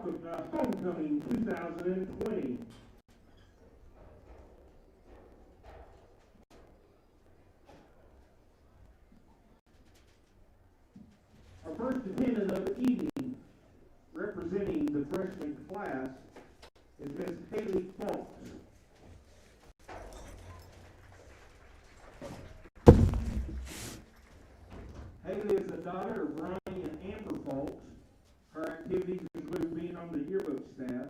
Homecoming 2020. Our first attendant of the evening, representing the freshman class, is Miss Haley Falks. Haley is the daughter of Ronnie and Amber Falks. Her activities include being on the yearbook staff.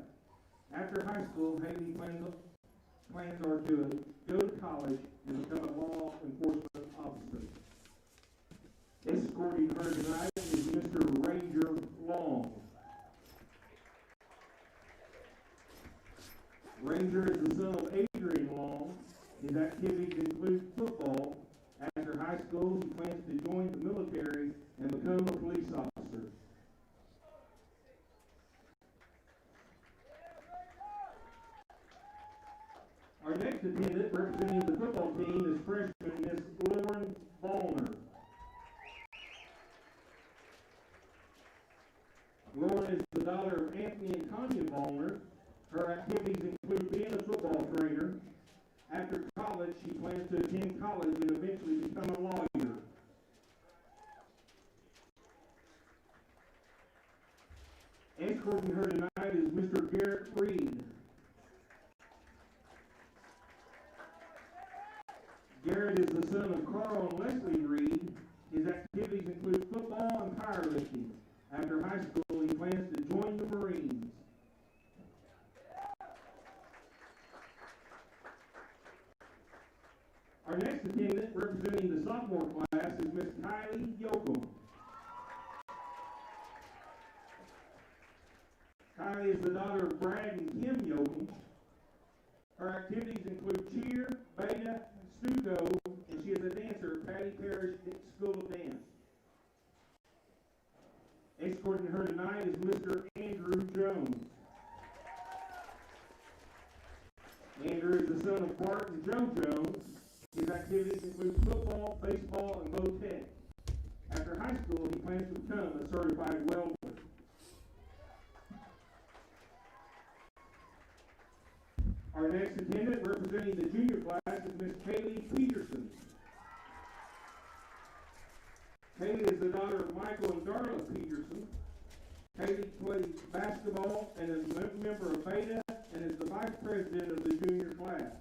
After high school, Haley plans are to go to college and become a law enforcement officer. Escorting her tonight is Mr. Ranger Long. Ranger is the son of Adrian Long. His activities include football. After high school, he plans to join the military and become a police officer. Our next attendant representing the football team is freshman Miss Lauren Ballner. Lauren is the daughter of Anthony and Tanya Ballner. Her activities include being a football trainer. After college, she plans to attend college and eventually become a lawyer. Escorting her tonight is Mr. Garrett Reed. Garrett is the son of Carl and Leslie Reed. His activities include football and powerlifting. After high school, he plans to join the Marines. Our next attendant, representing the sophomore class, is Miss Kylie Yoakum. Kylie is the daughter of Brad and Kim Yoakum. Her activities include cheer, beta, stuco, and she is a dancer at Patty Parish School of Dance. Escorting her tonight is Mr. Andrew Jones. Andrew is the son of Bart and Joe Jones. His activities include football, baseball, and bow tech. After high school, he plans to become a certified welder. Our next attendant, representing the junior class, is Miss Kaylee Peterson. Kaylee is the daughter of Michael and Darla Peterson. Kaylee plays basketball and is a member of Beta and is the vice president of the junior class.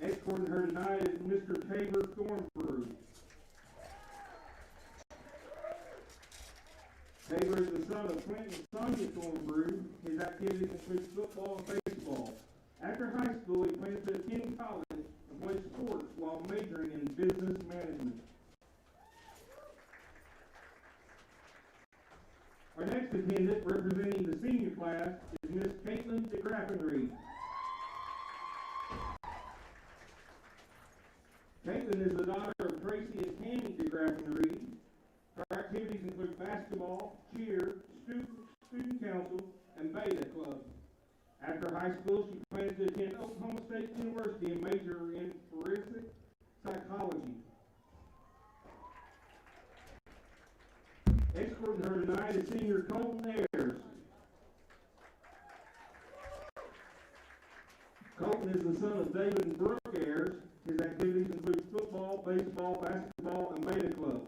Escorting her tonight is Mr. Tabor Thornbrew. Tabor is the son of Clint and Sonia Thornbrew. His activities include football and baseball. After high school, he plans to attend college and play sports while majoring in business management. Our next attendant, representing the senior class, is Miss Caitlin DeGraffenreed. Caitlin is the daughter of Tracy and Tammy DeGraffenreed. Her activities include basketball, cheer, student council, and beta club. After high school, she plans to attend Oklahoma State University and major in forensic psychology. Escorting her tonight is senior Colton Ayers. Colton is the son of David and Brooke Ayers. His activities include football, baseball, basketball, and beta club.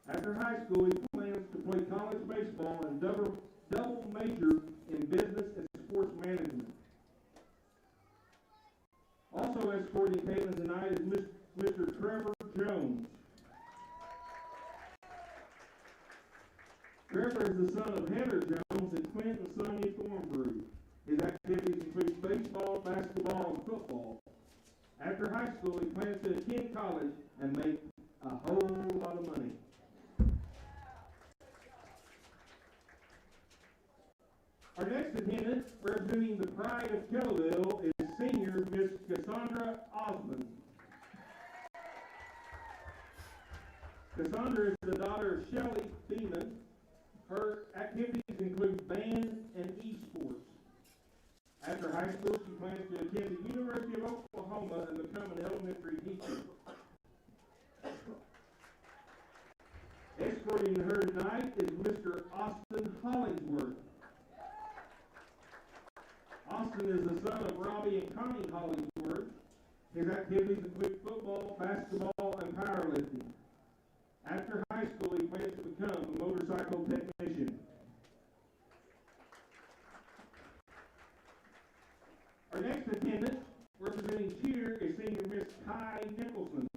After high school, he plans to play college baseball and double major in business and sports management. Also escorting Caitlin tonight is Mr. Trevor Jones. Trevor is the son of Heather Jones and Clint and Sonia Thornbrew. His activities include baseball, basketball, and football. After high school, he plans to attend college and make a whole lot of money. Our next attendant, representing the pride of Kellyville, is senior Miss Cassandra Osmond. Cassandra is the daughter of Shelley Beeman. Her activities include band and esports. After high school, she plans to attend the University of Oklahoma and become an elementary teacher. Escorting her tonight is Mr. Austin Hollingsworth. Austin is the son of Robbie and Connie Hollingsworth. His activities include football, basketball, and powerlifting. After high school, he plans to become a motorcycle technician. Our next attendant, representing cheer, is senior Miss Ty Nicholson.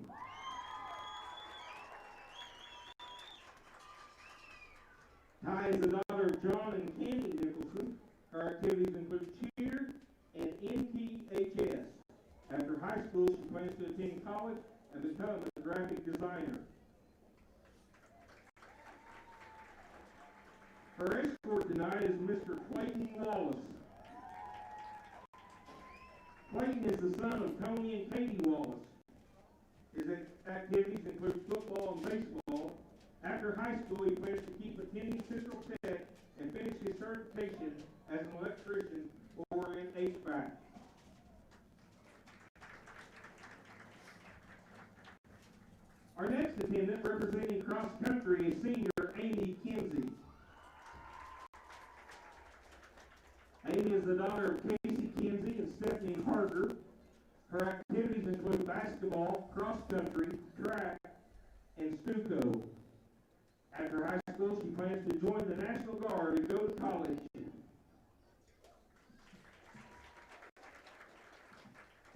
Ty is the daughter of John and Kenny Nicholson. Her activities include cheer and NTHS. After high school, she plans to attend college and become a graphic designer. Her escort tonight is Mr. Clayton Wallace. Clayton is the son of Tony and Katie Wallace. His activities include football and baseball. After high school, he plans to keep attending Central Tech and finish his certification as an electrician or in HVAC. Our next attendant, representing cross country, is senior Amy Kinsey. Amy is the daughter of Casey Kinsey and Stephanie Harger. Her activities include basketball, cross country, track, and Stuco. After high school, she plans to join the National Guard and go to college.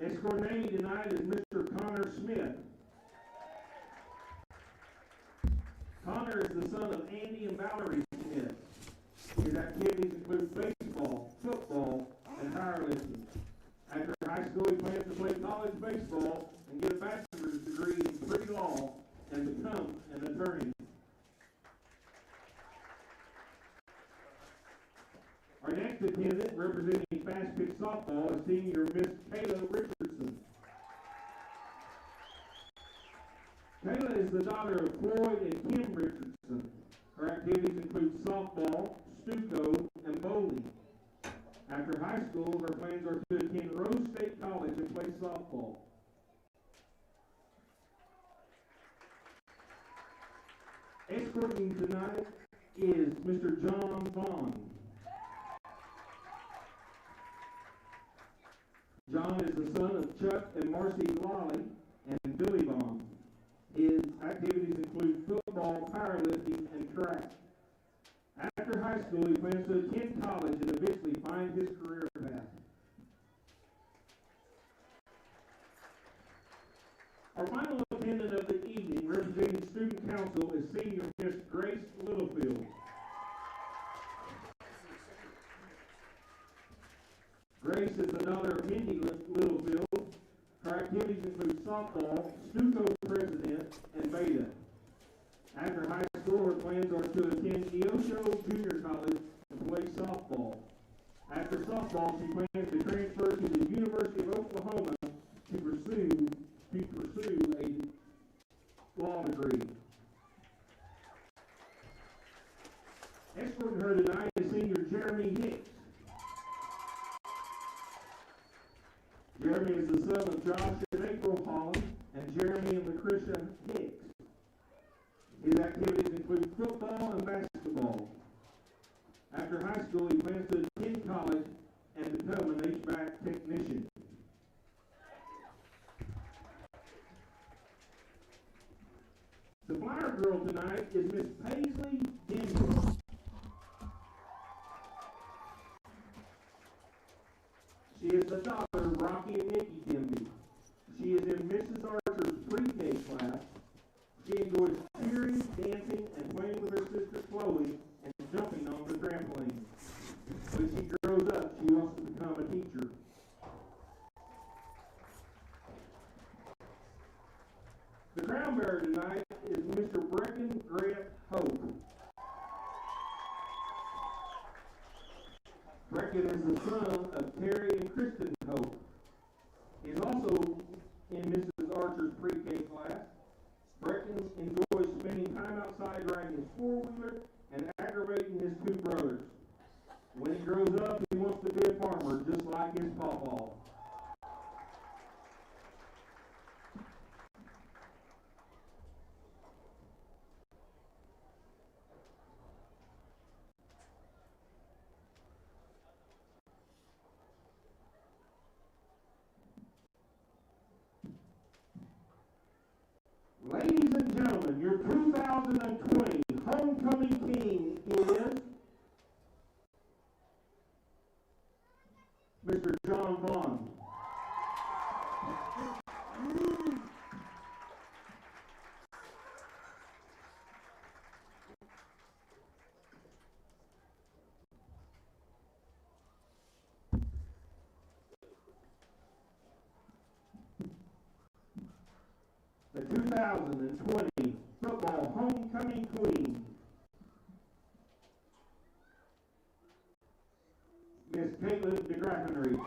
Escorting Amy tonight is Mr. Connor Smith. Connor is the son of Andy and Valerie Smith. His activities include baseball, football, and powerlifting. After high school, he plans to play college baseball and get a bachelor's degree in pre-law and become an attorney. Our next attendant, representing fast pitch softball, is senior Miss Kayla Richardson. Kayla is the daughter of Floyd and Kim Richardson. Her activities include softball, Stuco, and bowling. After high school, her plans are to attend Rose State College and play softball. Escorting tonight is Mr. John Vaughn. John is the son of Chuck and Marcy Lally and Billy Vaughn. His activities include football, powerlifting, and track. After high school, he plans to attend college and eventually find his career path. Our final attendant of the evening, representing student council, is senior Miss Grace Littlefield. Grace is the daughter of Mindy Littlefield. Her activities include softball, Stuco president, and beta. After high school, her plans are to attend Neosho Junior College and play softball. After softball, she plans to transfer to the University of Oklahoma to pursue a law degree. Escorting her tonight is senior Jeremy Hicks. Jeremy is the son of Josh and April Holland and Jeremy and Lucretia Hicks. His activities include football and basketball. After high school, he plans to attend college and become an HVAC technician. The flyer girl tonight is Miss Paisley Denver. She is the daughter of Rocky and Nikki Denby. She is in Mrs. Archer's pre-K class. She enjoys cheering, dancing, and playing with her sister Chloe and jumping on the trampoline. When she grows up, she wants to become a teacher. The crown bearer tonight is Mr. Brecken Grant Hope. Brecken is the son of Terry and Kristen Hope. He is also in Mrs. Archer's pre-K class. Brecken enjoys spending time outside riding his four-wheeler and aggravating his two brothers. When he grows up, he wants to be a farmer just like his pawpaw. gentlemen, your 2020 homecoming king is Mr. John Vaughn. The 2020 football homecoming queen, Miss Caitlin DeGraffenreed.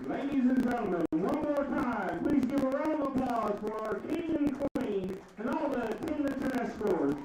Ladies and gentlemen, one more time, please give a round of applause for our king and queen and all the attendants and escorts.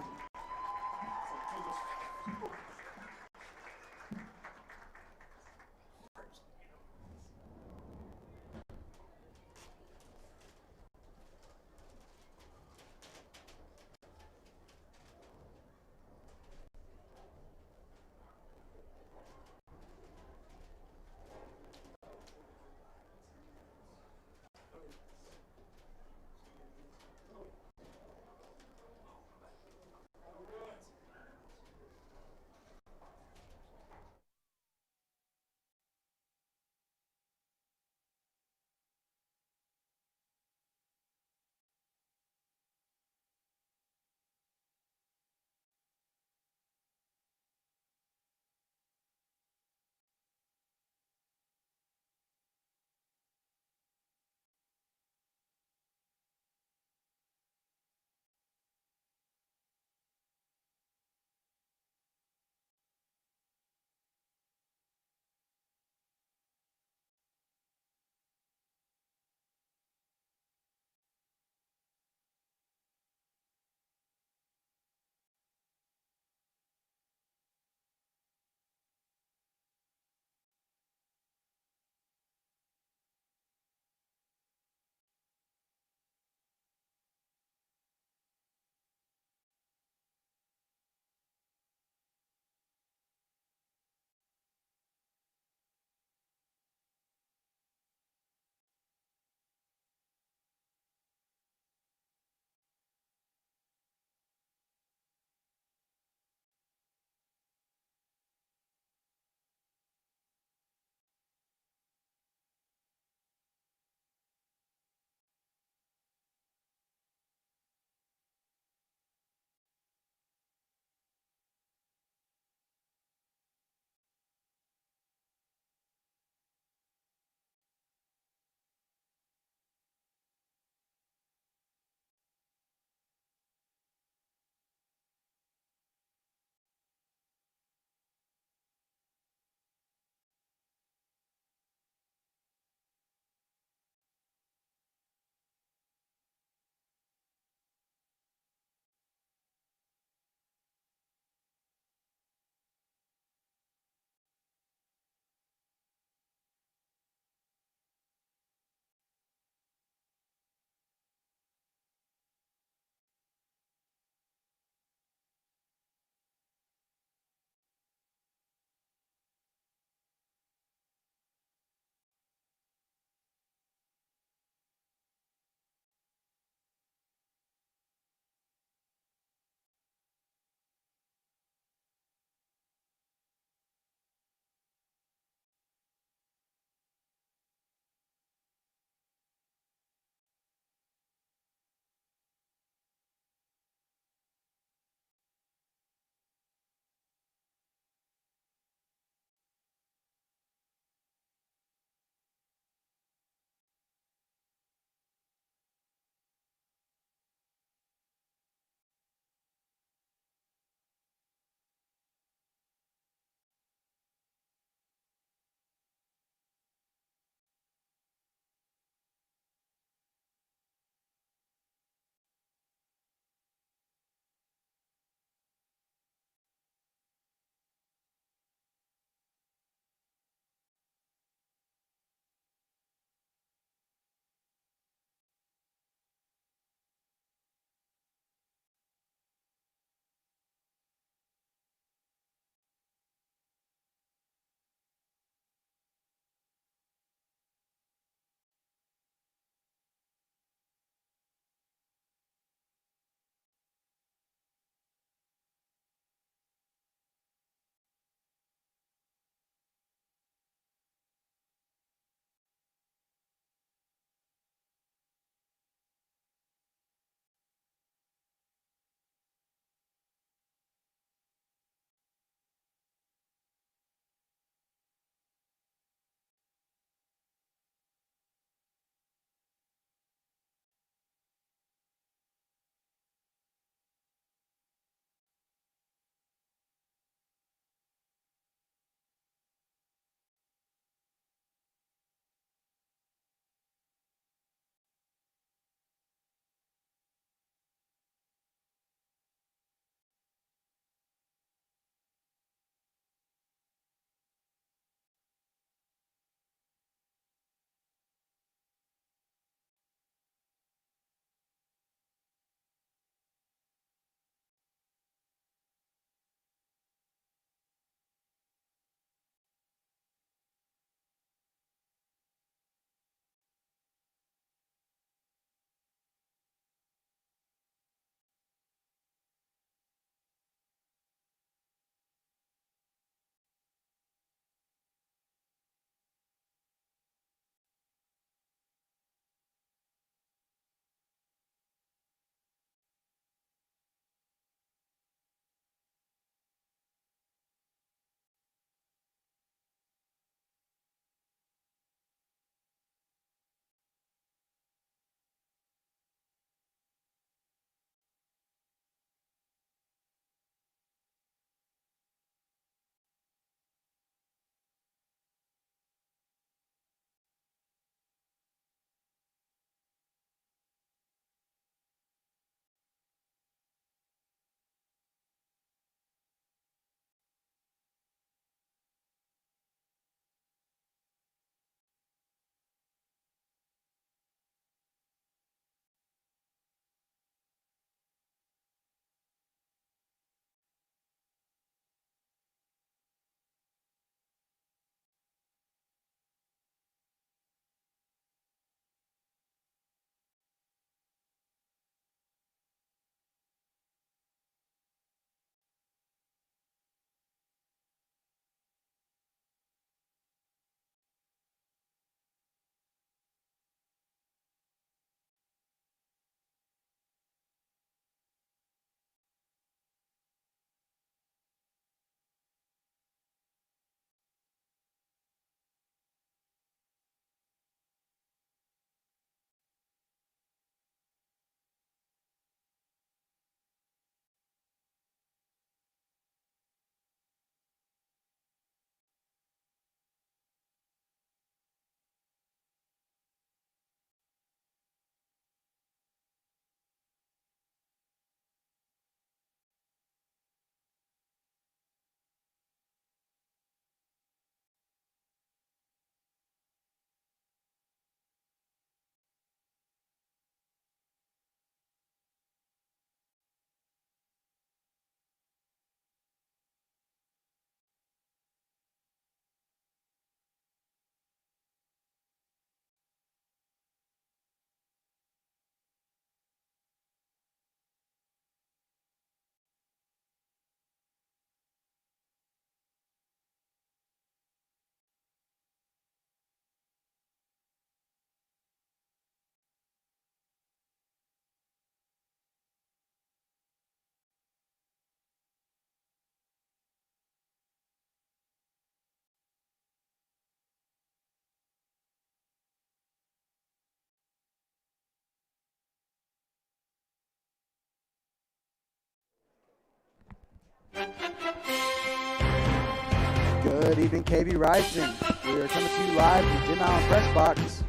Good evening, KB Rising. We are coming to you live from Jim Allen Press Box.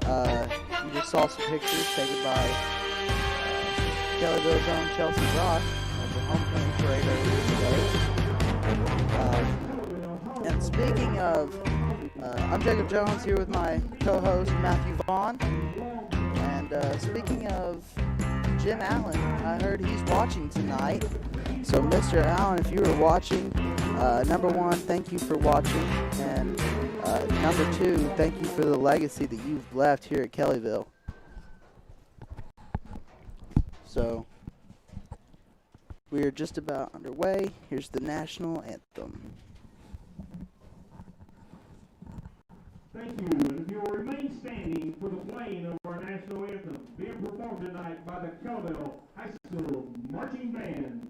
You just saw some pictures taken by Kellyville's own Chelsea Brock of the homecoming parade earlier today. And speaking of, I'm Jacob Jones here with my co-host Matthew Vaughn. And speaking of Jim Allen, I heard he's watching tonight. So, Mr. Allen, if you were watching, number one, thank you for watching. And number two, thank you for the legacy that you've left here at Kellyville. So, we are just about underway. Here's the national anthem. Thank you, and if you'll remain standing for the playing of our national anthem, being performed tonight by the Kellyville High School Marching Band.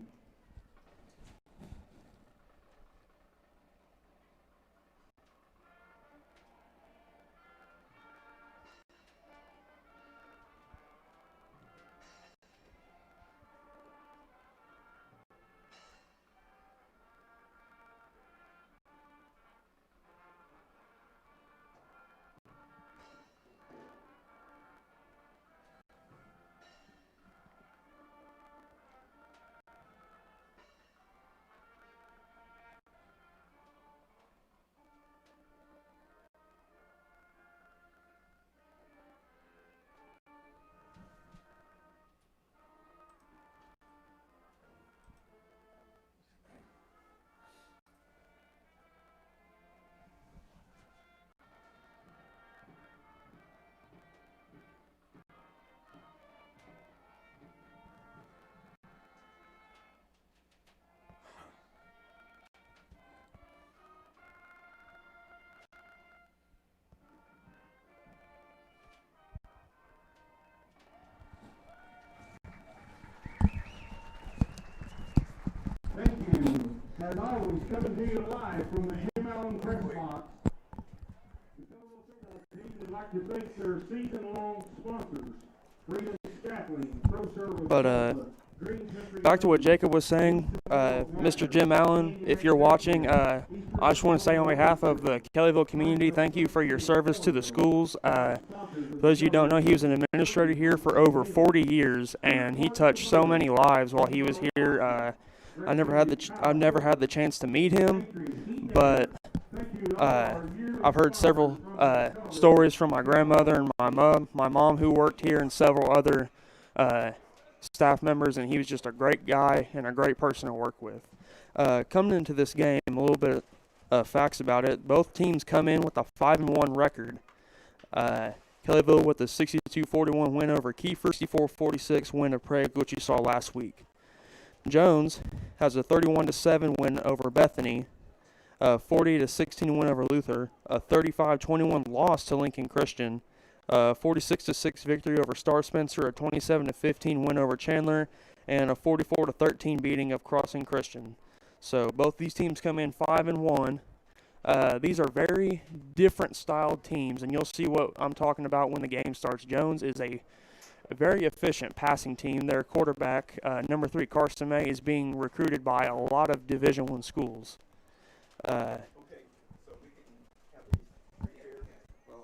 Thank you. As always, coming to you live from the Jim Allen Press Box. The Kellyville football team would like to thank their season-long sponsors, Freedom Scaffolding, Pro Service. But back to what Jacob was saying, Mr. Jim Allen, if you're watching, I just want to say on behalf of the Kellyville community, thank you for your service to the schools. For those of you who don't know, he was an administrator here for over 40 years, and he touched so many lives while he was here. I never had the chance to meet him, but I've heard several stories from my grandmother and my mom who worked here, and several other staff members, and he was just a great guy and a great person to work with. Coming into this game, a little bit of facts about it. Both teams come in with a 5-1 record. Kellyville with a 62-41 win over Kiefer, 64-46 win of Pregame, which you saw last week. Jones has a 31-7 win over Bethany, a 40-16 win over Luther, a 35-21 loss to Lincoln Christian, a 46-6 victory over Star Spencer, a 27-15 win over Chandler, and a 44-13 beating of Crossing Christian. So both these teams come in 5-1. These are very different styled teams, and you'll see what I'm talking about when the game starts. Jones is a very efficient passing team. Their quarterback, number 3, Carson May, is being recruited by a lot of Division I schools.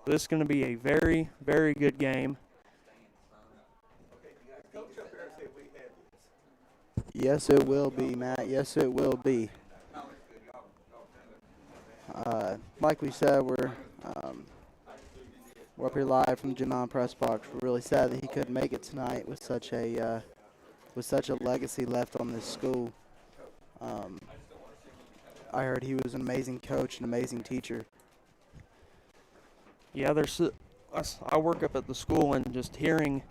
This is going to be a very, very good game. Yes, it will be, Matt. Yes, it will be. Like we said, we're up here live from the Jim Allen Press Box. We're really sad that he couldn't make it tonight with such a legacy left on this school. I heard he was an amazing coach, an amazing teacher. Yeah, I work up at the school, and just hearing,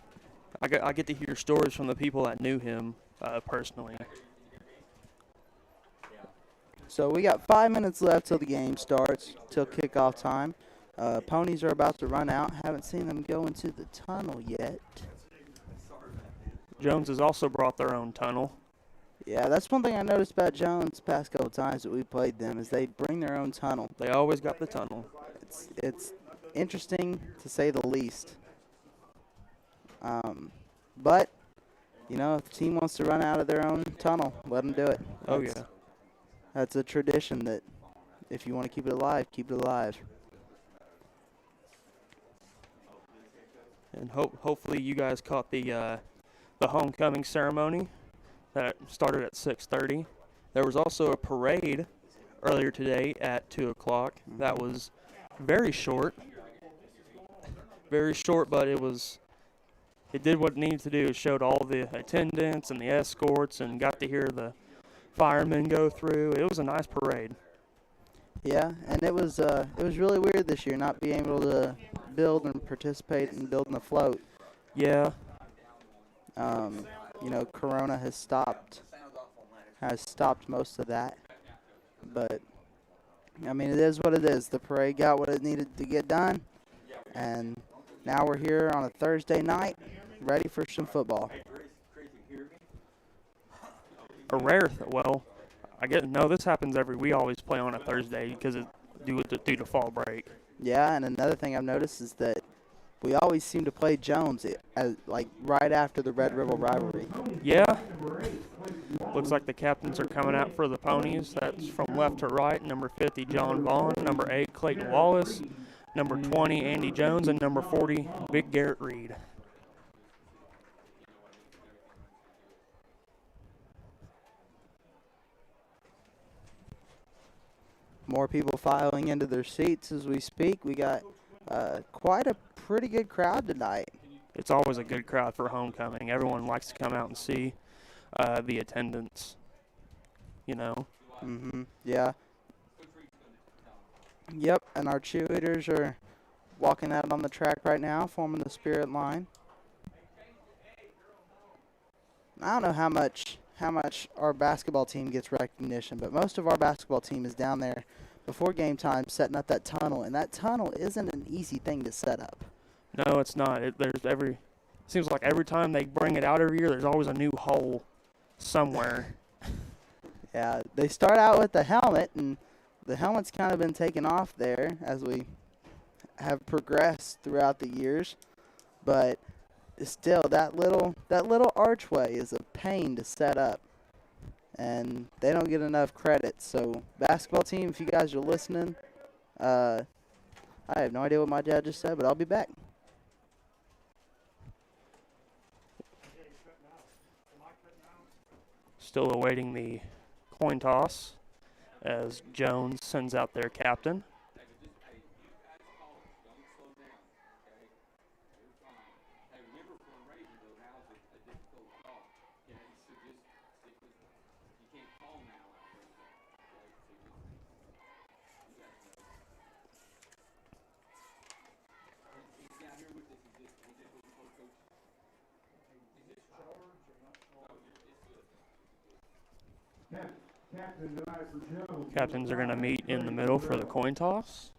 I get to hear stories from the people that knew him personally. So we got 5 minutes left till the game starts, till kickoff time. Ponies are about to run out. Haven't seen them go into the tunnel yet. Jones has also brought their own tunnel. Yeah, that's one thing I noticed about Jones past couple times that we played them, is they bring their own tunnel. They always got the tunnel. It's interesting to say the least. But, you know, if the team wants to run out of their own tunnel, let them do it. Oh, yeah. That's a tradition that if you want to keep it alive, keep it alive. And hopefully you guys caught the homecoming ceremony that started at 6:30. There was also a parade earlier today at 2 o'clock. That was very short. Very short, but it did what it needed to do. It showed all the attendants and the escorts and got to hear the firemen go through. It was a nice parade. Yeah, and it was really weird this year not being able to build and participate in building the float. Yeah. Corona has stopped most of that. But I mean, it is what it is. The parade got what it needed to get done, and now we're here on a Thursday night, ready for some football. A rare, well, I guess no. This happens we always play on a Thursday because due to fall break. Yeah, and another thing I've noticed is that we always seem to play Jones right after the Red River rivalry. Yeah. Looks like the captains are coming out for the Ponies. That's from left to right. Number 50, John Vaughn. Number 8, Clayton Wallace. Number 20, Andy Jones. And number 40, Big Garrett Reed. More people filing into their seats as we speak. We got quite a pretty good crowd tonight. It's always a good crowd for homecoming. Everyone likes to come out and see the attendance, Mm-hmm. Yeah. Yep, and our cheerleaders are walking out on the track right now, forming the spirit line. I don't know how much our basketball team gets recognition, but most of our basketball team is down there before game time setting up that tunnel, and that tunnel isn't an easy thing to set up. No, it's not. Seems like every time they bring it out every year, there's always a new hole somewhere. Yeah, they start out with the helmet, and the helmet's kind of been taken off there as we have progressed throughout the years, but still, that little archway is a pain to set up, and they don't get enough credit. So, basketball team, if you guys are listening, I have no idea what my dad just said, but I'll be back. Still awaiting the coin toss as Jones sends out their captain. Captains are going to meet in the middle for the coin toss.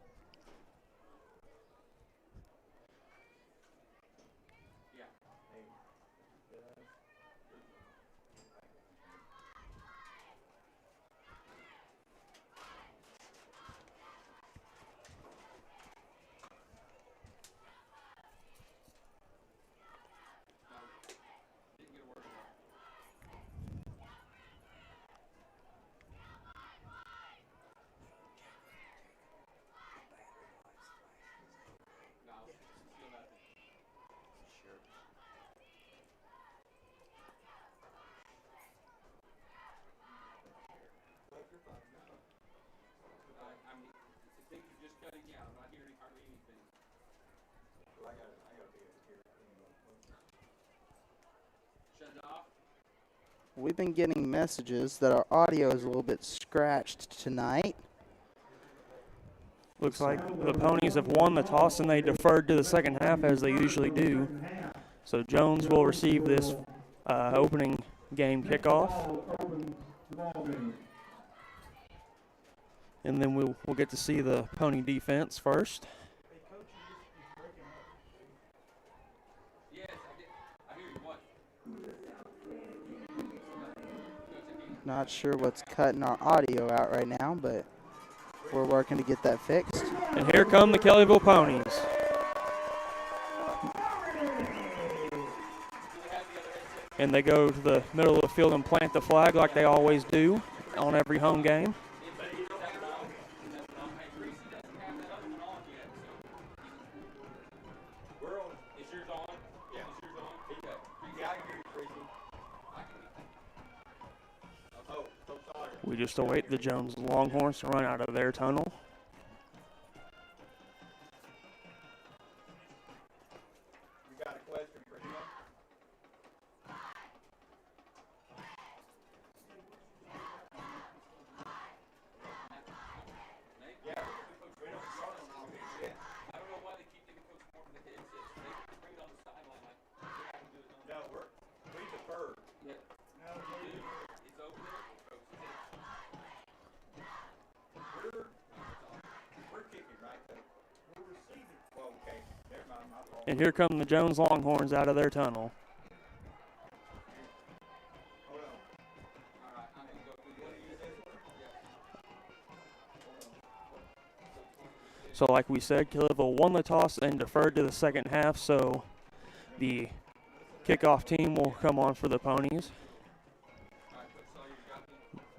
We've been getting messages that our audio is a little bit scratched tonight. Looks like the Ponies have won the toss and they deferred to the second half as they usually do. So Jones will receive this opening game kickoff. And then we'll get to see the Pony defense first. Not sure what's cutting our audio out right now, but we're working to get that fixed. And here come the Kellyville Ponies. And they go to the middle of the field and plant the flag like they always do on every home game. We just await the Jones Longhorns to run out of their tunnel. You got a question for him? Yeah. I don't know why they keep thinking Coach Moore with the headsets. They can bring it on the sideline like they can do it. No, we defer. Yeah. No, we do. It's over there. We're kicking, right? We're receiving. Well, okay. Never mind, my fault. And here come the Jones Longhorns out of their tunnel. Hold on. All right, I'm going to go through. You want to use this one? Yeah. So like we said, Kellyville won the toss and deferred to the second half, so the kickoff team will come on for the Ponies.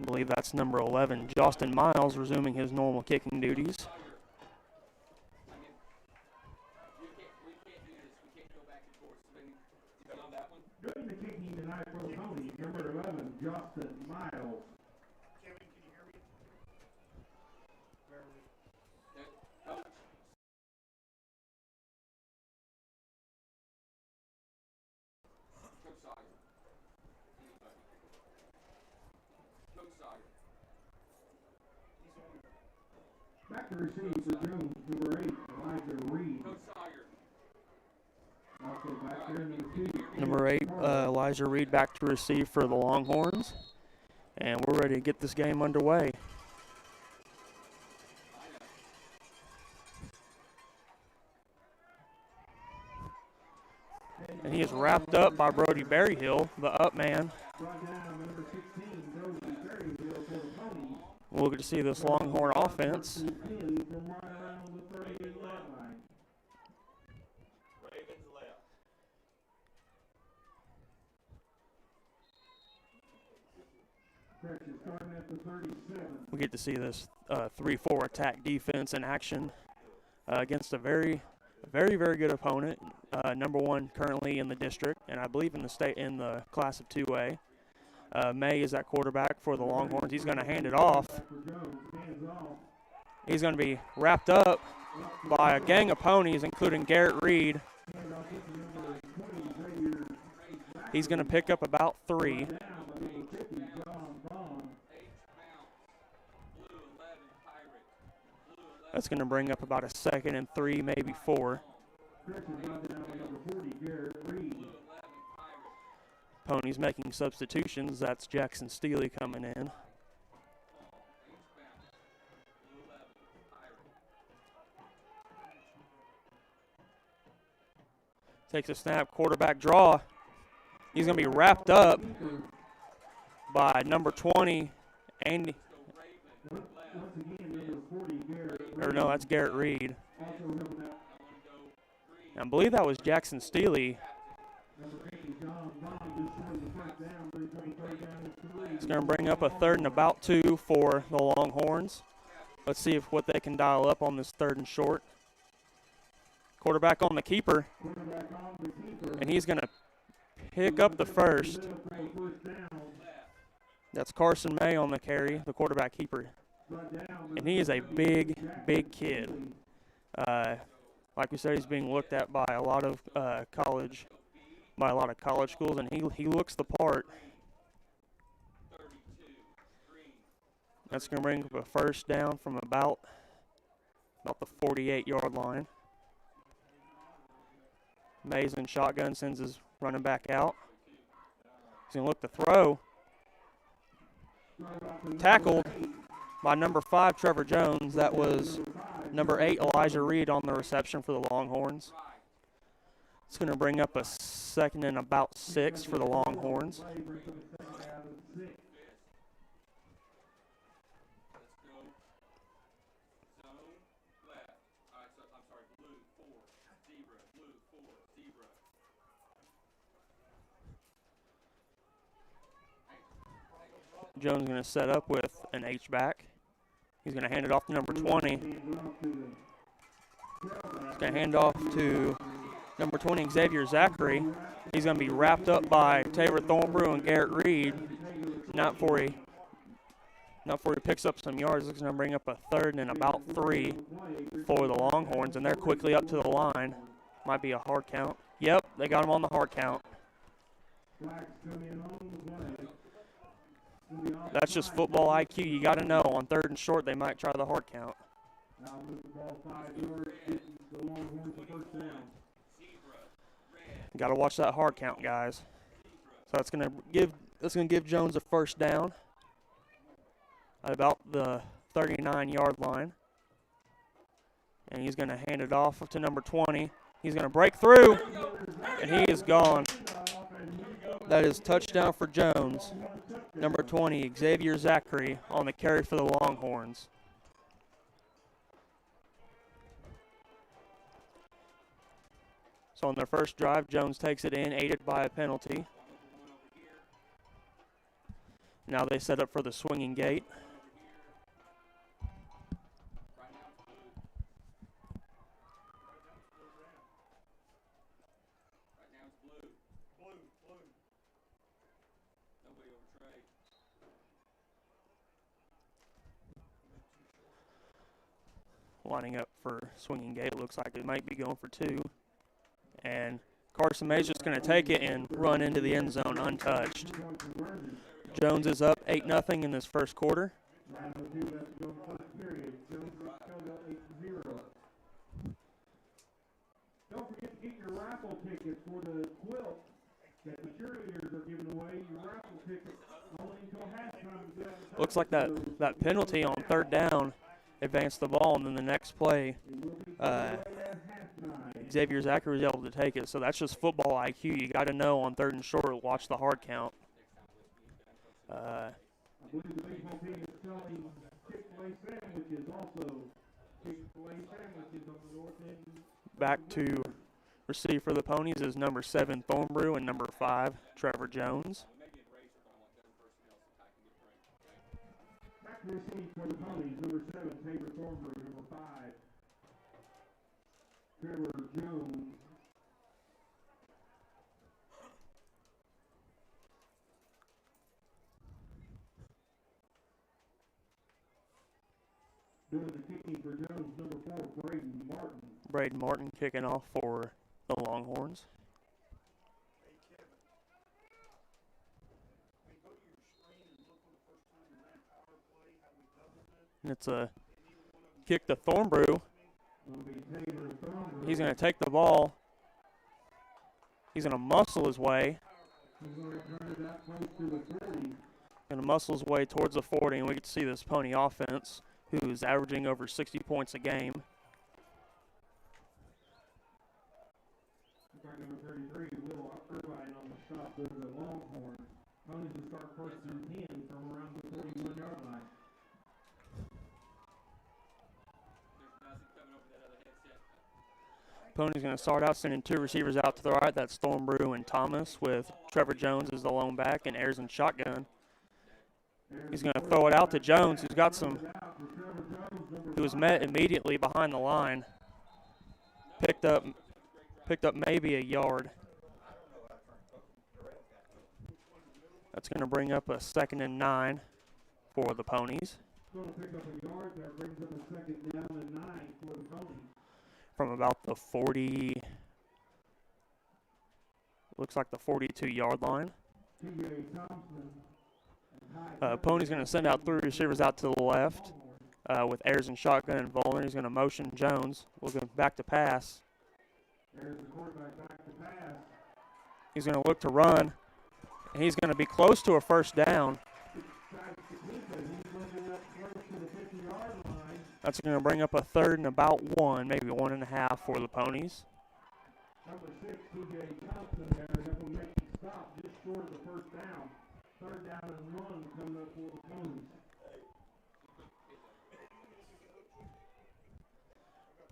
I believe that's number 11, Justin Miles, resuming his normal kicking duties. Doing the kicking tonight for the Ponies, number 11, Justin Miles. Kevin, can you hear me? Where are we? Coach Sawyer. Anybody? Coach Sawyer. Back to receive for Jones, number 8, Elijah Reed. Coach Sawyer. Also back there, number 2. Number 8, Elijah Reed back to receive for the Longhorns. And we're ready to get this game underway. And he is wrapped up by Brody Berryhill, the up man. Brought down number 16, Brody Berryhill for the Ponies. We'll get to see this Longhorn offense. From right around the 38-yard line. Ravens left. Pressure starting at the 37. We get to see this 3-4 attack defense in action against a very good opponent. Number 1 currently in the district, and I believe in the state in the class of 2A. May is that quarterback for the Longhorns. He's going to hand it off. He's going to be wrapped up by a gang of ponies, including Garrett Reed. He's going to pick up about 3. That's going to bring up about a 2nd and 3, maybe 4. Ponies making substitutions. That's Jackson Steely coming in. Takes a snap, quarterback draw. He's going to be wrapped up by number 20, Andy. Or no, that's Garrett Reed. I believe that was Jackson Steely. It's going to bring up a 3rd and about 2 for the Longhorns. Let's see what they can dial up on this 3rd and short. Quarterback on the keeper. And he's going to pick up the first. That's Carson May on the carry, the quarterback keeper. And he is a big kid. Like we said, he's being looked at by a lot of college schools, and he looks the part. That's going to bring up a first down from about the 48-yard line. Mays in shotgun sends his running back out. He's going to look to throw. Tackled by number 5, Trevor Jones. That was number 8, Elijah Reed on the reception for the Longhorns. It's going to bring up a 2nd and about 6 for the Longhorns. Jones going to set up with an H-back. He's going to hand it off to number 20. He's going to hand off to Number 20, Xavier Zachary. He's going to be wrapped up by Taylor Thornbrew and Garrett Reed. Not before he picks up some yards. It's going to bring up a 3rd and about 3 for the Longhorns, and they're quickly up to the line. Might be a hard count. Yep, they got him on the hard count. That's just football IQ. You got to know on 3rd and short they might try the hard count. Got to watch that hard count, guys. So that's going to give Jones a first down at about the 39-yard line. And he's going to hand it off to number 20. He's going to break through, and he is gone. That is touchdown for Jones. Number 20, Xavier Zachary, on the carry for the Longhorns. So on their first drive, Jones takes it in, aided by a penalty. Now they set up for the swinging gate. Lining up for swinging gate. Looks like it might be going for 2. And Carson May's just going to take it and run into the end zone untouched. Jones is up 8-0 in this first quarter. Don't forget to get your raffle tickets for the quilt that the cheerleaders are giving away. Your raffle tickets only until halftime. Looks like that penalty on 3rd down advanced the ball, and then the next play, Xavier Zachary was able to take it. So that's just football IQ. You got to know on 3rd and short, watch the hard count. I believe the baseball team is selling Chick-fil-A sandwiches also. Chick-fil-A sandwiches on the north end. Back to receive for the Ponies is number 7, Thornbrew, and number 5, Trevor Jones. Back to receive for the Ponies, number 7, Tabor Thornbrew, number 5, Trevor Jones. Doing the kicking for Jones, number 4, Braden Martin. Braden Martin kicking off for the Longhorns. And it's a kick to Thornbrew. He's going to take the ball. He's going to muscle his way. Going to muscle his way towards the 40, and we get to see this Pony offense, who's averaging over 60 points a game. Number 33, Will Irvine on the stop for the Longhorn. Ponies will start 1st and 10 from around the 41-yard line. Pony's going to start out sending 2 receivers out to the right. That's Thornbrew and Thomas, with Trevor Jones as the lone back and Ayers in shotgun. He's going to throw it out to Jones, who's got who was met immediately behind the line. Picked up maybe a yard. That's going to bring up a 2nd and 9 for the Ponies. Going to pick up a yard. That brings up a 2nd down and 9 for the Ponies. From about the 40, looks like the 42-yard line. Pony's going to send out 3 receivers out to the left with Ayers in shotgun and Volner. He's going to motion Jones. Looking back to pass. He's going to look to run, and he's going to be close to a first down. That's going to bring up a 3rd and about 1, maybe 1.5 for the Ponies. Number 6, T.J. Thompson there. That will make it stop just short of the first down. 3rd down and 1 coming up for the Ponies.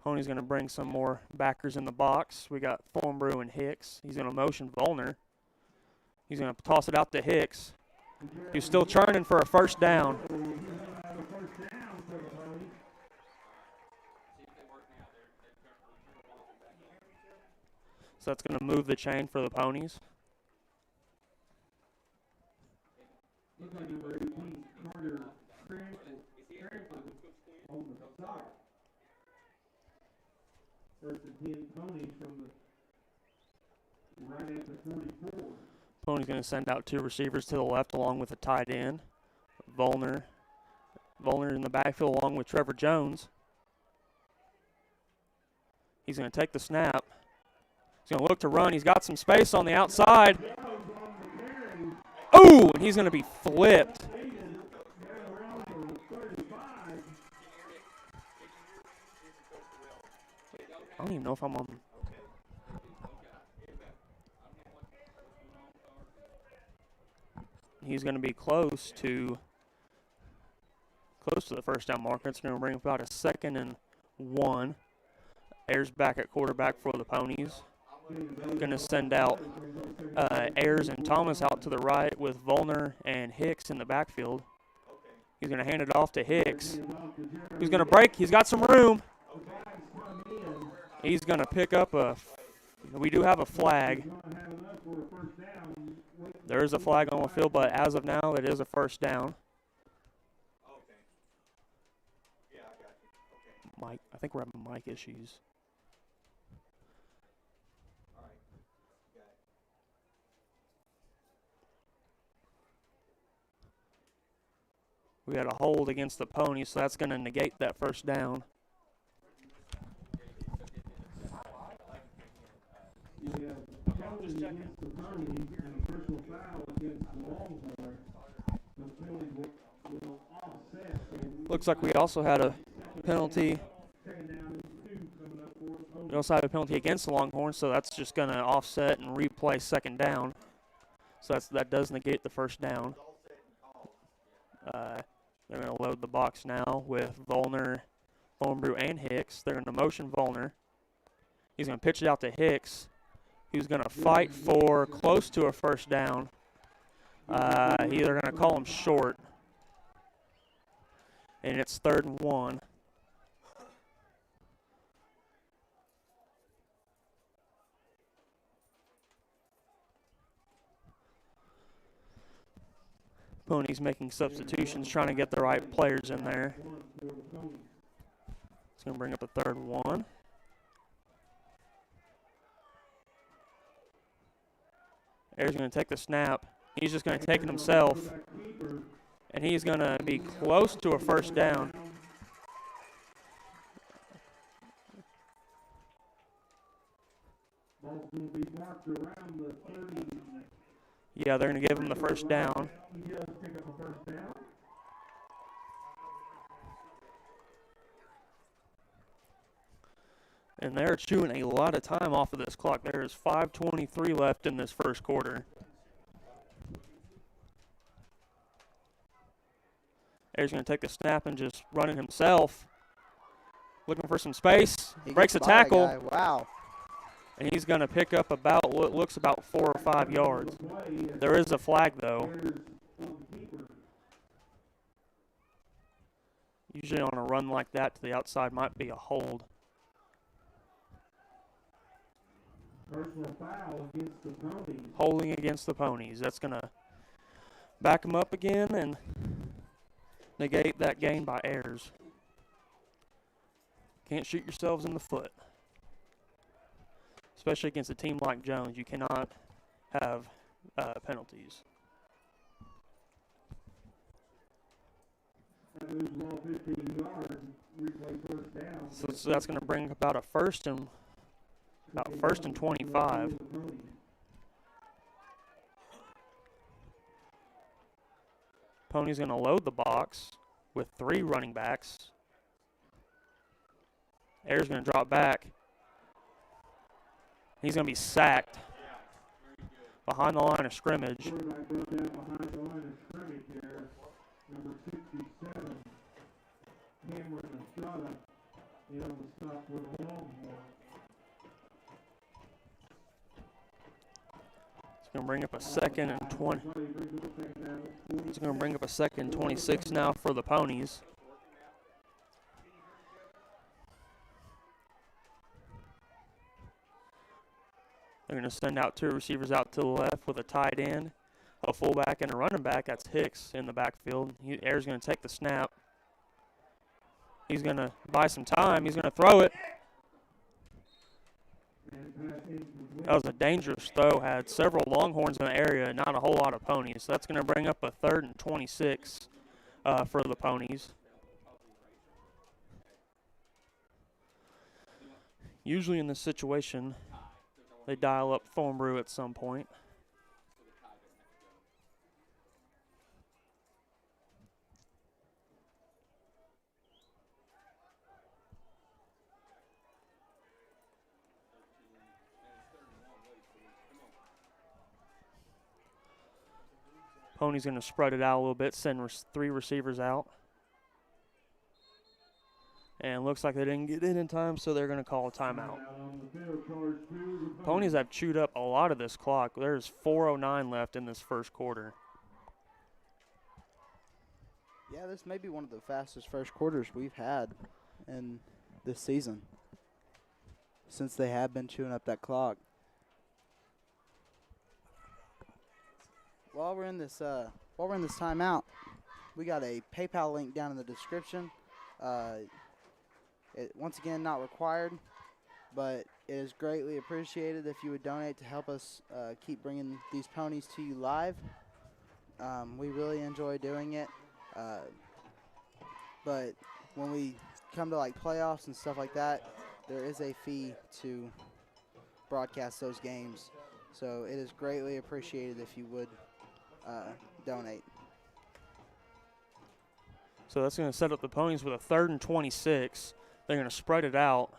Pony's going to bring some more backers in the box. We got Thornbrew and Hicks. He's going to motion Volner. He's going to toss it out to Hicks. He's still churning for a first down. So that's going to move the chain for the Ponies. Looks like number 18, Carter Cranford on the side. First and 10 Ponies from the right at the 44. Pony's going to send out 2 receivers to the left along with a tight end. Volner in the backfield along with Trevor Jones. He's going to take the snap. He's going to look to run. He's got some space on the outside. Oh, and he's going to be flipped. I don't even know if I'm on. He's going to be close to the first down marker. It's going to bring up about a 2nd and 1. Ayers back at quarterback for the Ponies. Going to send out Ayers and Thomas out to the right with Volner and Hicks in the backfield. He's going to hand it off to Hicks. He's going to break. He's got some room. He's going to pick up we do have a flag. There is a flag on the field, but as of now, it is a first down. Mike, I think we're having mic issues. We got a hold against the Ponies, so that's going to negate that first down. Looks like we also had a penalty. We also have a penalty against the Longhorns, so that's just going to offset and replay 2nd down. So that does negate the first down. They're going to load the box now with Volner, Thornbrew, and Hicks. They're going to motion Volner. He's going to pitch it out to Hicks, who's going to fight for close to a first down. They're going to call him short. And it's 3rd and 1. Ponies making substitutions, trying to get the right players in there. It's going to bring up a 3rd and 1. Ayers going to take the snap. He's just going to take it himself. And he's going to be close to a first down. Yeah, they're going to give him the first down. And they're chewing a lot of time off of this clock. There is 5:23 left in this first quarter. Ayers going to take the snap and just run it himself. Looking for some space. Breaks a tackle. Wow. And he's going to pick up about what looks about 4 or 5 yards. There is a flag, though. Usually on a run like that to the outside might be a hold. Personal foul against the Ponies. Holding against the Ponies. That's going to back them up again and negate that gain by Ayers. Can't shoot yourselves in the foot. Especially against a team like Jones, you cannot have penalties. So that's going to bring about a first and 25. Pony's going to load the box with 3 running backs. Ayers going to drop back. He's going to be sacked behind the line of scrimmage. It's going to bring up a 2nd and 20. It's going to bring up a 2nd and 26 now for the Ponies. They're going to send out 2 receivers out to the left with a tight end, a fullback, and a running back. That's Hicks in the backfield. Ayers going to take the snap. He's going to buy some time. He's going to throw it. That was a dangerous throw. Had several Longhorns in the area and not a whole lot of Ponies. So that's going to bring up a 3rd and 26 for the Ponies. Usually in this situation, they dial up Thornbrew at some point. Pony's going to spread it out a little bit, send 3 receivers out. And looks like they didn't get in time, so they're going to call a timeout. Ponies have chewed up a lot of this clock. There's 4:09 left in this first quarter. Yeah, this may be one of the fastest first quarters we've had in this season since they have been chewing up that clock. While we're in this timeout, we got a PayPal link down in the description. Once again, not required, but it is greatly appreciated if you would donate to help us keep bringing these ponies to you live. We really enjoy doing it, but when we come to like playoffs and stuff like that, there is a fee to broadcast those games. So it is greatly appreciated if you would donate. So that's going to set up the Ponies with a 3rd and 26. They're going to spread it out,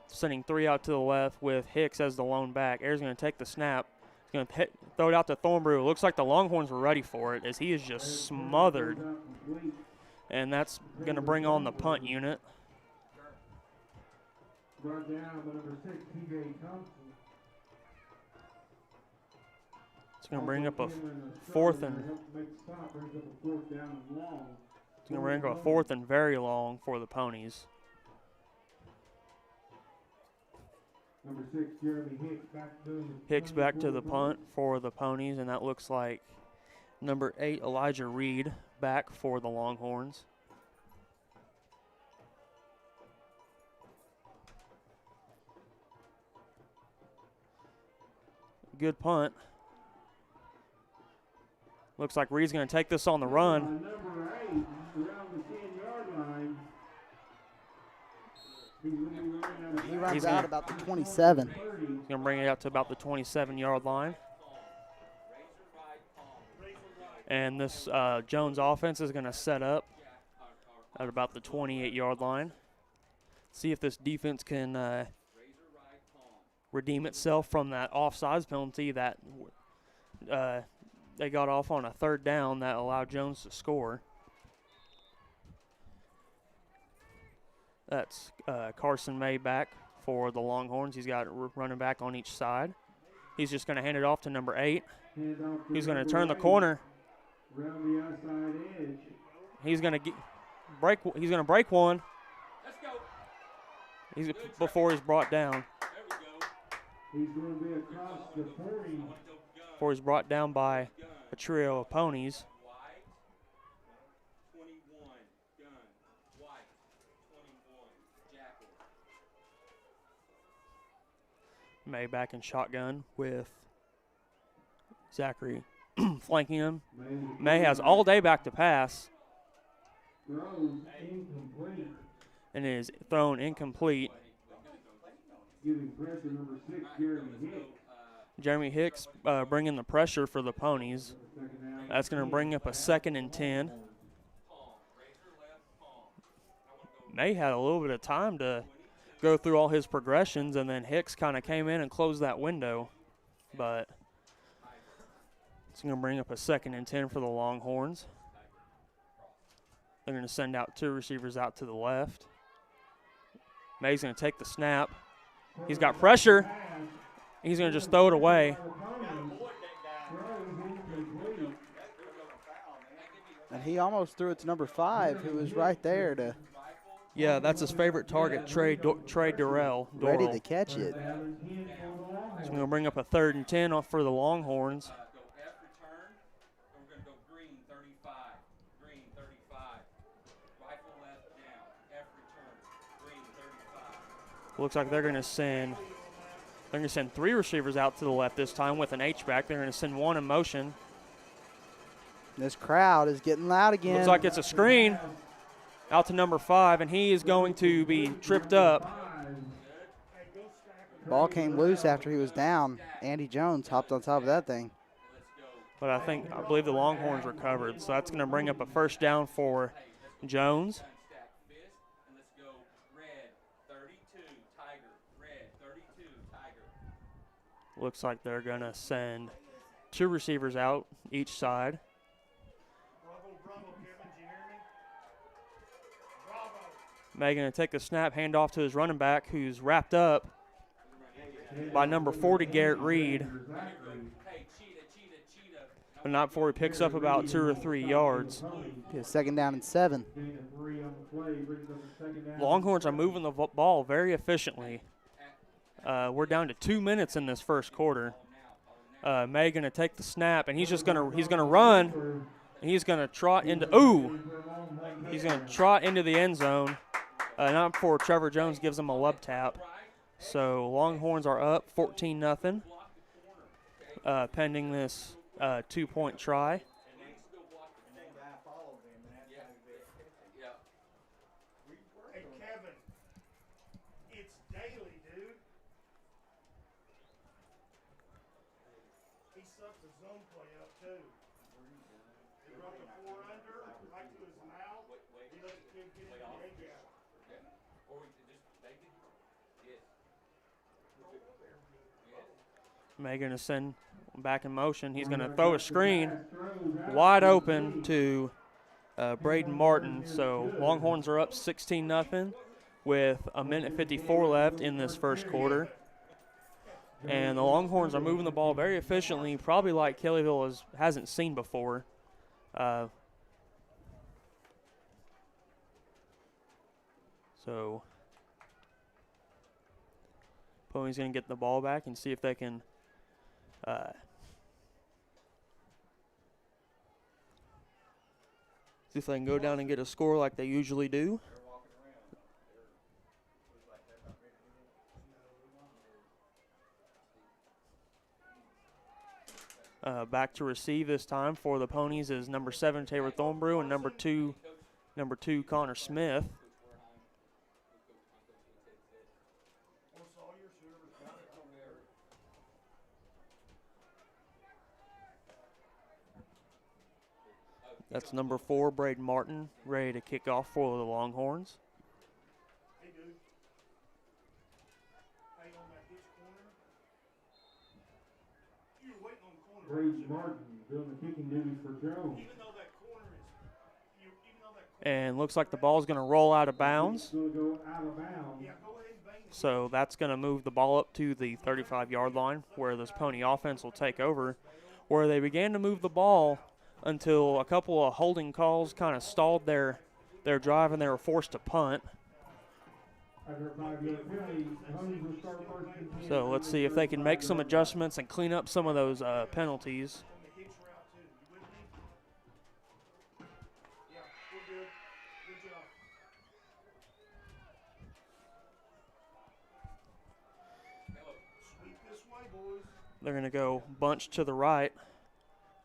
sending 3 out to the left with Hicks as the lone back. Ayers going to take the snap. He's going to throw it out to Thornbrew. It looks like the Longhorns were ready for it as he is just smothered. And that's going to bring on the punt unit. It's going to bring up a 4th and it's going to bring up a 4th and very long for the Ponies. Number 6, Jeremy Hicks back to the punt for the Ponies, and that looks like number 8, Elijah Reed, back for the Longhorns. Good punt. Looks like Reed's going to take this on the run. Number 8, around the 10-yard line. He runs out about the 27. He's going to bring it out to about the 27-yard line. And this Jones offense is going to set up at about the 28-yard line. See if this defense can redeem itself from that offsides penalty that they got off on a 3rd down that allowed Jones to score. That's Carson May back for the Longhorns. He's got running back on each side. He's just going to hand it off to number 8. He's going to turn the corner. He's going to break. He's going to break one. Before he's brought down. He's going to be across the 40. Before he's brought down by a trio of Ponies. May back in shotgun with Zachary flanking him. May has all day back to pass. And it is thrown incomplete. Giving pressure, number 6, Jeremy Hicks. Jeremy Hicks bringing the pressure for the Ponies. That's going to bring up a 2nd and 10. May had a little bit of time to go through all his progressions, and then Hicks kind of came in and closed that window. But it's going to bring up a 2nd and 10 for the Longhorns. They're going to send out 2 receivers out to the left. May's going to take the snap. He's got pressure. He's going to just throw it away. And he almost threw it to number 5, who was right there to Yeah, that's his favorite target, Trey Durrell. Ready to catch it. He's going to bring up a 3rd and 10 off for the Longhorns. Go F return, and we're going to go green 35. Green 35. Rifle left down. F return. Green 35. Looks like they're going to send 3 receivers out to the left this time with an H-back. They're going to send 1 in motion. This crowd is getting loud again. Looks like it's a screen out to number 5, and he is going to be tripped up. Ball came loose after he was down. Andy Jones hopped on top of that thing. But I believe the Longhorns recovered, so that's going to bring up a 1st down for Jones. And let's go red 32 Tiger. Red 32 Tiger. Looks like they're going to send 2 receivers out each side. May going to take the snap, hand off to his running back, who's wrapped up by number 40, Garrett Reed. But not before he picks up about 2 or 3 yards. Yeah, 2nd down and 7. Longhorns are moving the ball very efficiently. We're down to 2 minutes in this first quarter. May going to take the snap, and he's going to run. And he's going to trot into he's going to trot into the end zone. Not before Trevor Jones gives him a love tap. So Longhorns are up 14-0, pending this 2-point try. Hey, Kevin, it's daily, dude. He sucked the zone play up, too. He brought the 4 under, right to his mouth. He let the kid get in the A gap. Or we could just make it. Yes. May going to send back in motion. He's going to throw a screen wide open to Braden Martin. So Longhorns are up 16-0 with 1:54 left in this first quarter. And the Longhorns are moving the ball very efficiently, probably like Kellyville hasn't seen before. So Pony's going to get the ball back and see if they can go down and get a score like they usually do. Back to receive this time for the Ponies is number 7 Taylor Thornbrew and number two Connor Smith. That's number 4 Braden Martin, ready to kick off for the Longhorns. Hey, dude. Hey, on that ditch corner. You were waiting on the corner. Braden Martin doing the kicking duties for Jones. Even though that corner is, And looks like the ball's going to roll out of bounds. It's going to go out of bounds. yeah, go ahead and bang it. So that's going to move the ball up to the 35-yard line where this Pony offense will take over, where they began to move the ball until a couple of holding calls kind of stalled their drive and they were forced to punt. So let's see if they can make some adjustments and clean up some of those penalties. They're going to go bunch to the right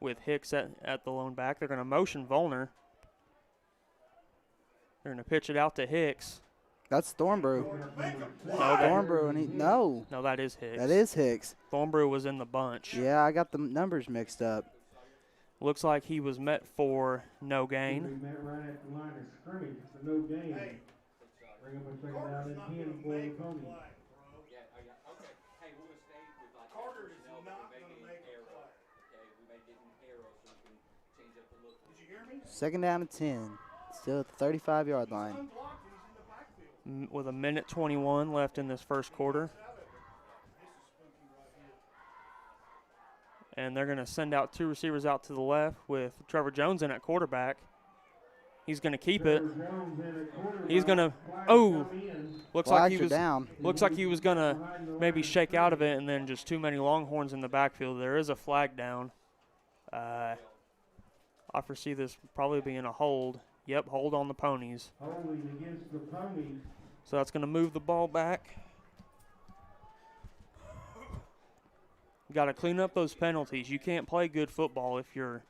with Hicks at the lone back. They're going to motion Volner. They're going to pitch it out to Hicks. That's Thornbrew. No, Thornbrew, and no, that is Hicks. that is Hicks. Thornbrew was in the bunch. Yeah, I got the numbers mixed up. Looks like he was met for no gain. They met right at the line of scrimmage. It's a no gain. Bring up a 2nd down and 10 for the Pony. Carter is not going to make a play. Did you hear me? 2nd down and 10. Still at the 35-yard line. Unblocked, he's in the backfield. With 1:21 left in this first quarter. And they're going to send out 2 receivers out to the left with Trevor Jones in at quarterback. He's going to keep it. He's going to, oh, looks like Flags are down. looks like he was going to maybe shake out of it, and then just too many Longhorns in the backfield. There is a flag down. I foresee this probably being a hold. Yep, hold on the Ponies. Holding against the Ponies. So that's going to move the ball back. Got to clean up those penalties. You can't play good football if you're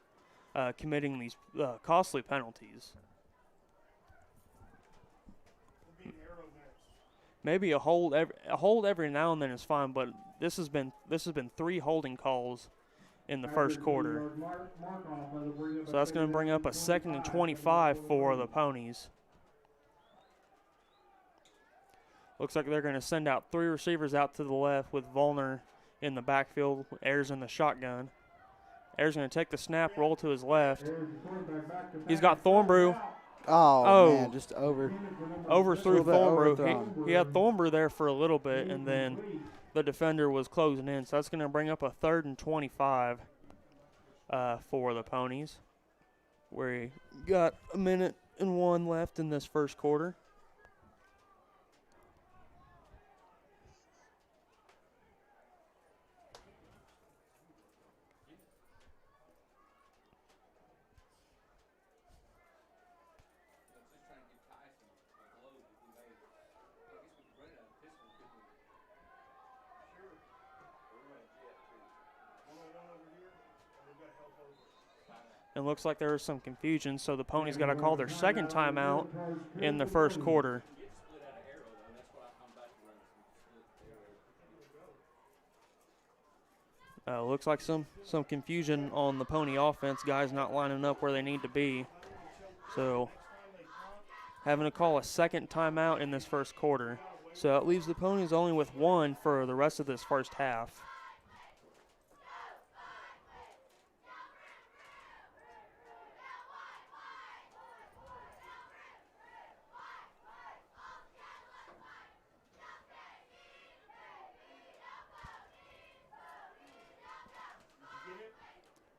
committing these costly penalties. Maybe a hold every now and then is fine, but this has been 3 holding calls in the first quarter. So that's going to bring up a 2nd and 25 for the Ponies. Looks like they're going to send out 3 receivers out to the left with Volner in the backfield. Ayers in the shotgun. Ayers going to take the snap, roll to his left. He's got Thornbrew. Oh, man, just Overthrew Thornbrew. He had Thornbrew there for a little bit, and then the defender was closing in. So that's going to bring up a 3rd and 25 for the Ponies. We got 1:01 left in this first quarter. It looks like there was some confusion, so the Ponies got to call their 2nd timeout in the first quarter. Looks like some confusion on the Pony offense, guys not lining up where they need to be. So having to call a 2nd timeout in this first quarter. So it leaves the Ponies only with 1 for the rest of this first half.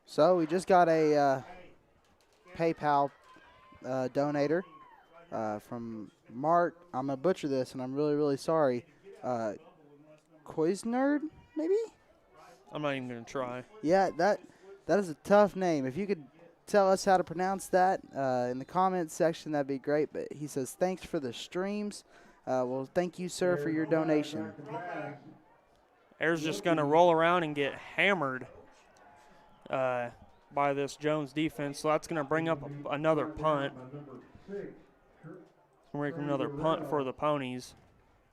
So we just got a PayPal donator from Mark. I'm going to butcher this, and I'm really, really sorry. Koisnerd, maybe? I'm not even going to try. Yeah, that is a tough name. If you could tell us how to pronounce that in the comments section, that'd be great. But he says, thanks for the streams. Well, thank you, sir, for your donation. Ayers just going to roll around and get hammered by this Jones defense. So that's going to bring up another punt. Another punt for the Ponies.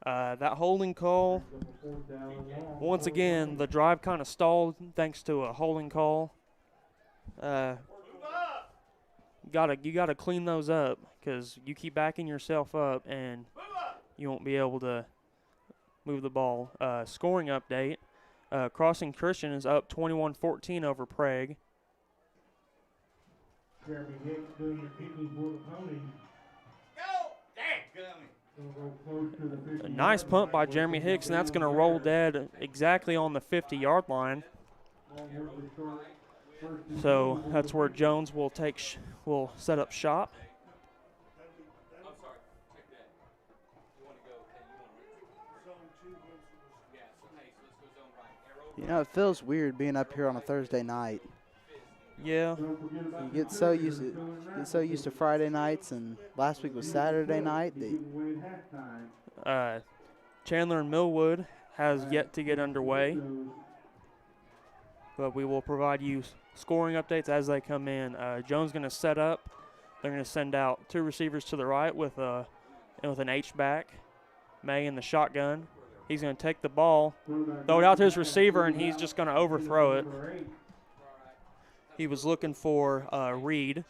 That holding call, once again, the drive kind of stalled thanks to a holding call. You gotta clean those up, because you keep backing yourself up and you won't be able to move the ball. Scoring update. Crossing Christian is up 21-14 over Prague. Jeremy Hicks doing the kicking for the Ponies. A nice punt by Jeremy Hicks, and that's going to roll dead exactly on the 50-yard line. So that's where Jones will set up shop. You know, it feels weird being up here on a Thursday night. Yeah. You get so used to Friday nights, and last week was Saturday night. Chandler and Millwood has yet to get underway, but we will provide you scoring updates as they come in. Jones going to set up. They're going to send out 2 receivers to the right with an H-back. May in the shotgun. He's going to take the ball, throw it out to his receiver, and he's just going to overthrow it. He was looking for Reed.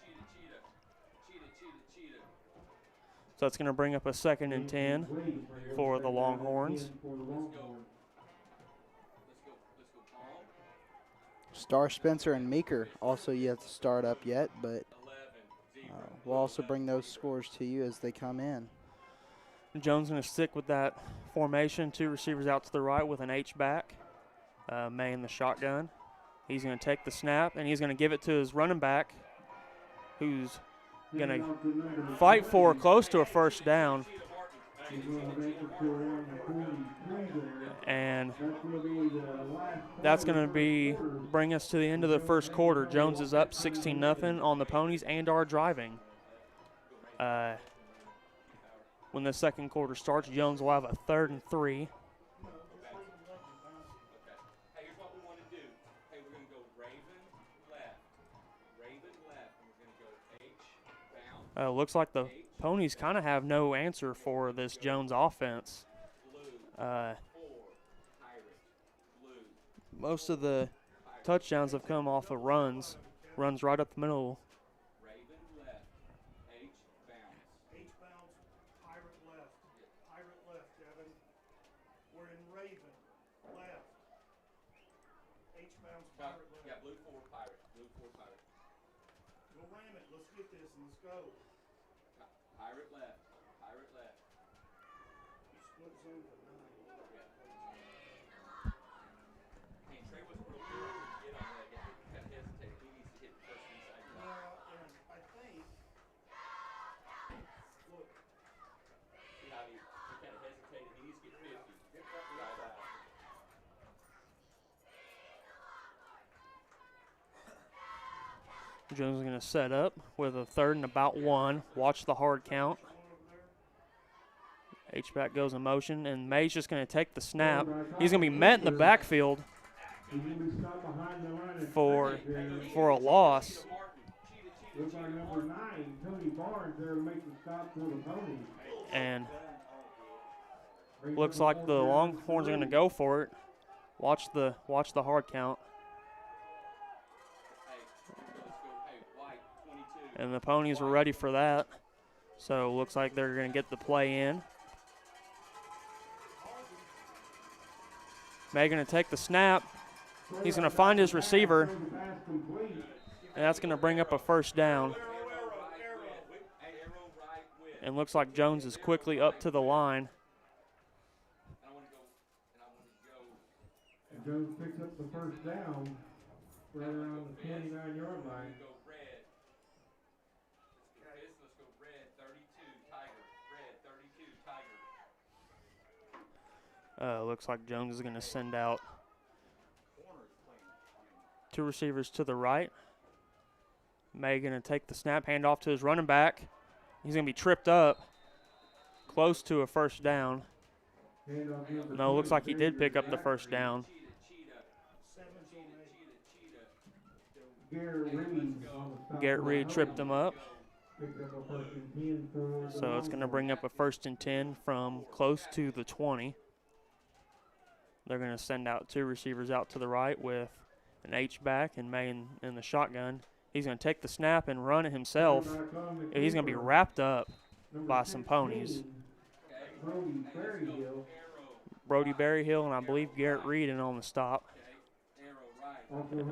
So that's going to bring up a 2nd and 10 for the Longhorns. Star Spencer and Meeker also yet to start up yet, but we'll also bring those scores to you as they come in. Jones going to stick with that formation, 2 receivers out to the right with an H-back. May in the shotgun. He's going to take the snap, and he's going to give it to his running back, who's going to fight for close to a first down. And that's going to bring us to the end of the first quarter. Jones is up 16-0 on the Ponies and are driving. When the second quarter starts, Jones will have a 3rd and 3. Hey, here's what we want to do. Hey, we're going to go Raven left, and we're going to go H bounce. Looks like the Ponies kind of have no answer for this Jones offense. Most of the touchdowns have come off of runs right up the middle. Raven left, H bounce. H bounce, pirate left. Pirate left, Devin. We're in Raven left. H bounce, pirate left. Yeah, blue 4 pirate. Go ram it. Let's get this and let's go. Pirate left. Split zone for 9. Hey, Trey was real good to get on that. He kind of hesitated. He needs to hit the first inside. And I think, look, See how he kind of hesitated. He needs to get 50. Right out. Jones is going to set up with a 3rd and about 1. Watch the hard count. H-back goes in motion, and May's just going to take the snap. He's going to be met in the backfield for a loss. Looks like number 9, Tony Barnes, there to make the stop for the Ponies. And looks like the Longhorns are going to go for it. Watch the hard count. And the Ponies were ready for that. So looks like they're going to get the play in. May going to take the snap. He's going to find his receiver. And that's going to bring up a first down. And looks like Jones is quickly up to the line. And Jones picks up the first down right around the 29-yard line. Looks like Jones is going to send out 2 receivers to the right. May going to take the snap, hand off to his running back. He's going to be tripped up, close to a first down. No, looks like he did pick up the first down. Garrett Reed tripped him up. So it's going to bring up a 1st and 10 from close to the 20. They're going to send out 2 receivers out to the right with an H-back and May in the shotgun. He's going to take the snap and run it himself. He's going to be wrapped up by some Ponies. Brody Berryhill and I believe Garrett Reed in on the stop.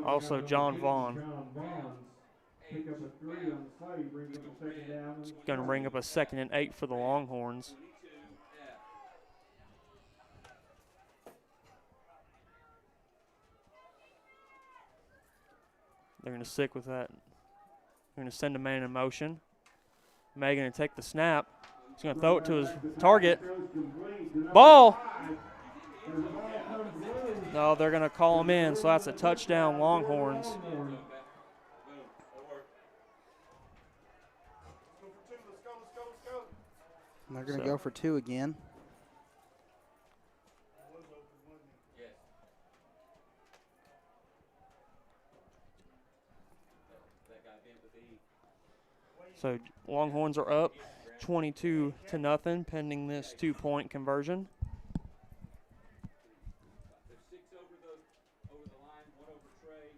Also John Vaughn. It's going to bring up a 2nd and 8 for the Longhorns. They're going to stick with that. They're going to send a man in motion. May going to take the snap. He's going to throw it to his target. Ball! No, they're going to call him in, so that's a touchdown, Longhorns. And they're going to go for 2 again. So Longhorns are up 22-0 pending this 2-point conversion. There's 6 over the line, 1 over Trey.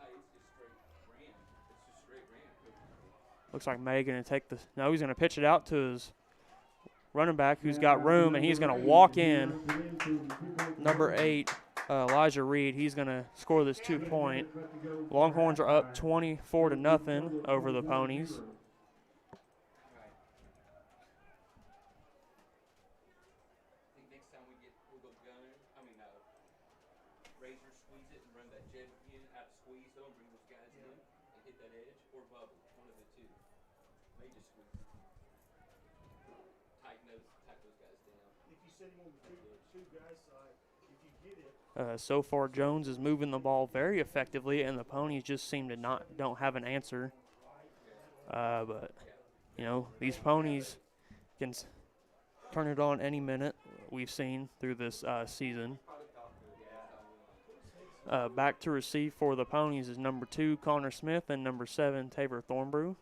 It's just straight ran. Looks like May going to take the – no, he's going to pitch it out to his running back who's got room, and he's going to walk in. Number 8, Elijah Reed, he's going to score this 2-point. Longhorns are up 24-0 over the Ponies. Razor squeeze it and run that jet again out of squeeze though and bring those guys in and hit that edge or bubble. They just would tighten those guys down. If you set him on the two guys side, if you get it, So far, Jones is moving the ball very effectively, and the ponies just seem to don't have an answer. But you know, these ponies can turn it on any minute. We've seen through this season. Back to receive for the ponies is number 2 Connor Smith and number 7 Tabor Thornbrew.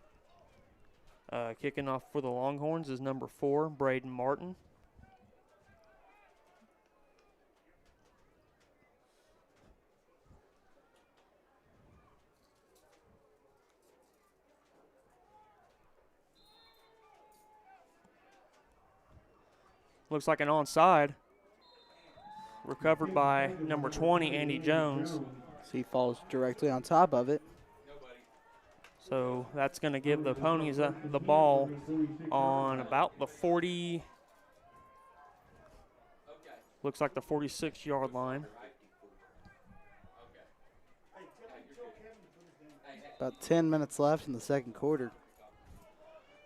Kicking off for the Longhorns is number 4 Braden Martin. Looks like an onside. Recovered by number 20, Andy Jones. So he falls directly on top of it. So that's going to give the ponies the ball on about the 40. Looks like the 46-yard line. About 10 minutes left in the second quarter.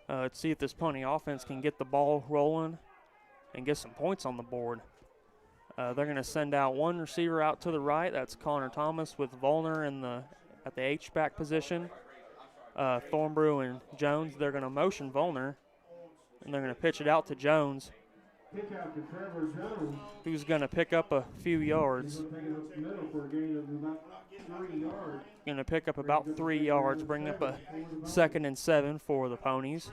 Let's see if this pony offense can get the ball rolling and get some points on the board. They're going to send out one receiver out to the right. That's Connor Thomas with Volner at the H-back position. Thornbrew and Jones, they're going to motion Volner, and they're going to pitch it out to Jones, who's going to pick up a few yards. Going to pick up about 3 yards, bring up a 2nd and 7 for the ponies.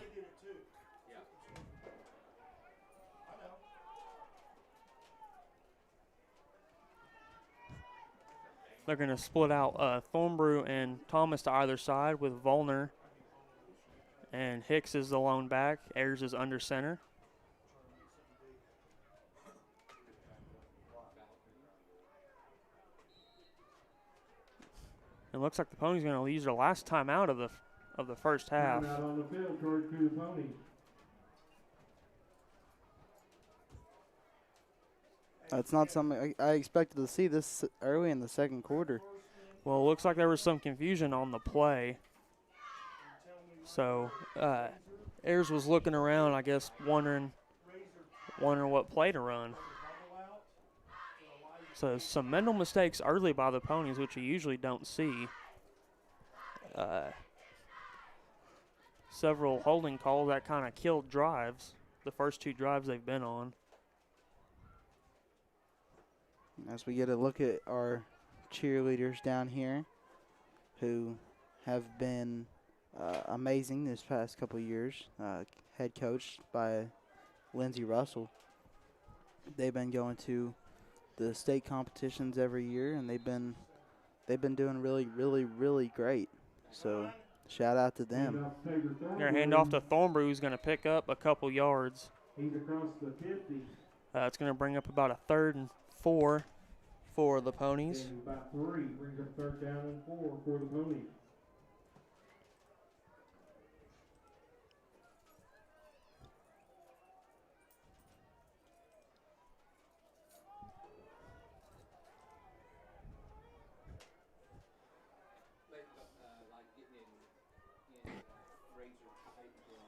They're going to split out Thornbrew and Thomas to either side with Volner and Hicks is the lone back. Ayers is under center. It looks like the ponies are going to use their last time out of the first half. Out on the field towards the ponies. It's not something I expected to see this early in the second quarter. Well, it looks like there was some confusion on the play. So Ayers was looking around, I guess, wondering what play to run. So some mental mistakes early by the ponies, which you usually don't see. Several holding calls that kind of killed drives, the first 2 drives they've been on. As we get a look at our cheerleaders down here who have been amazing this past couple of years, head coached by Lindsey Russell. They've been going to the state competitions every year, and they've been doing really, really, really great. So shout out to them. They're going to hand off to Thornbrew, who's going to pick up a couple yards. He's across the 50. It's going to bring up about a 3rd and 4 for the ponies. And about 3 brings up 3rd down and 4 for the ponies.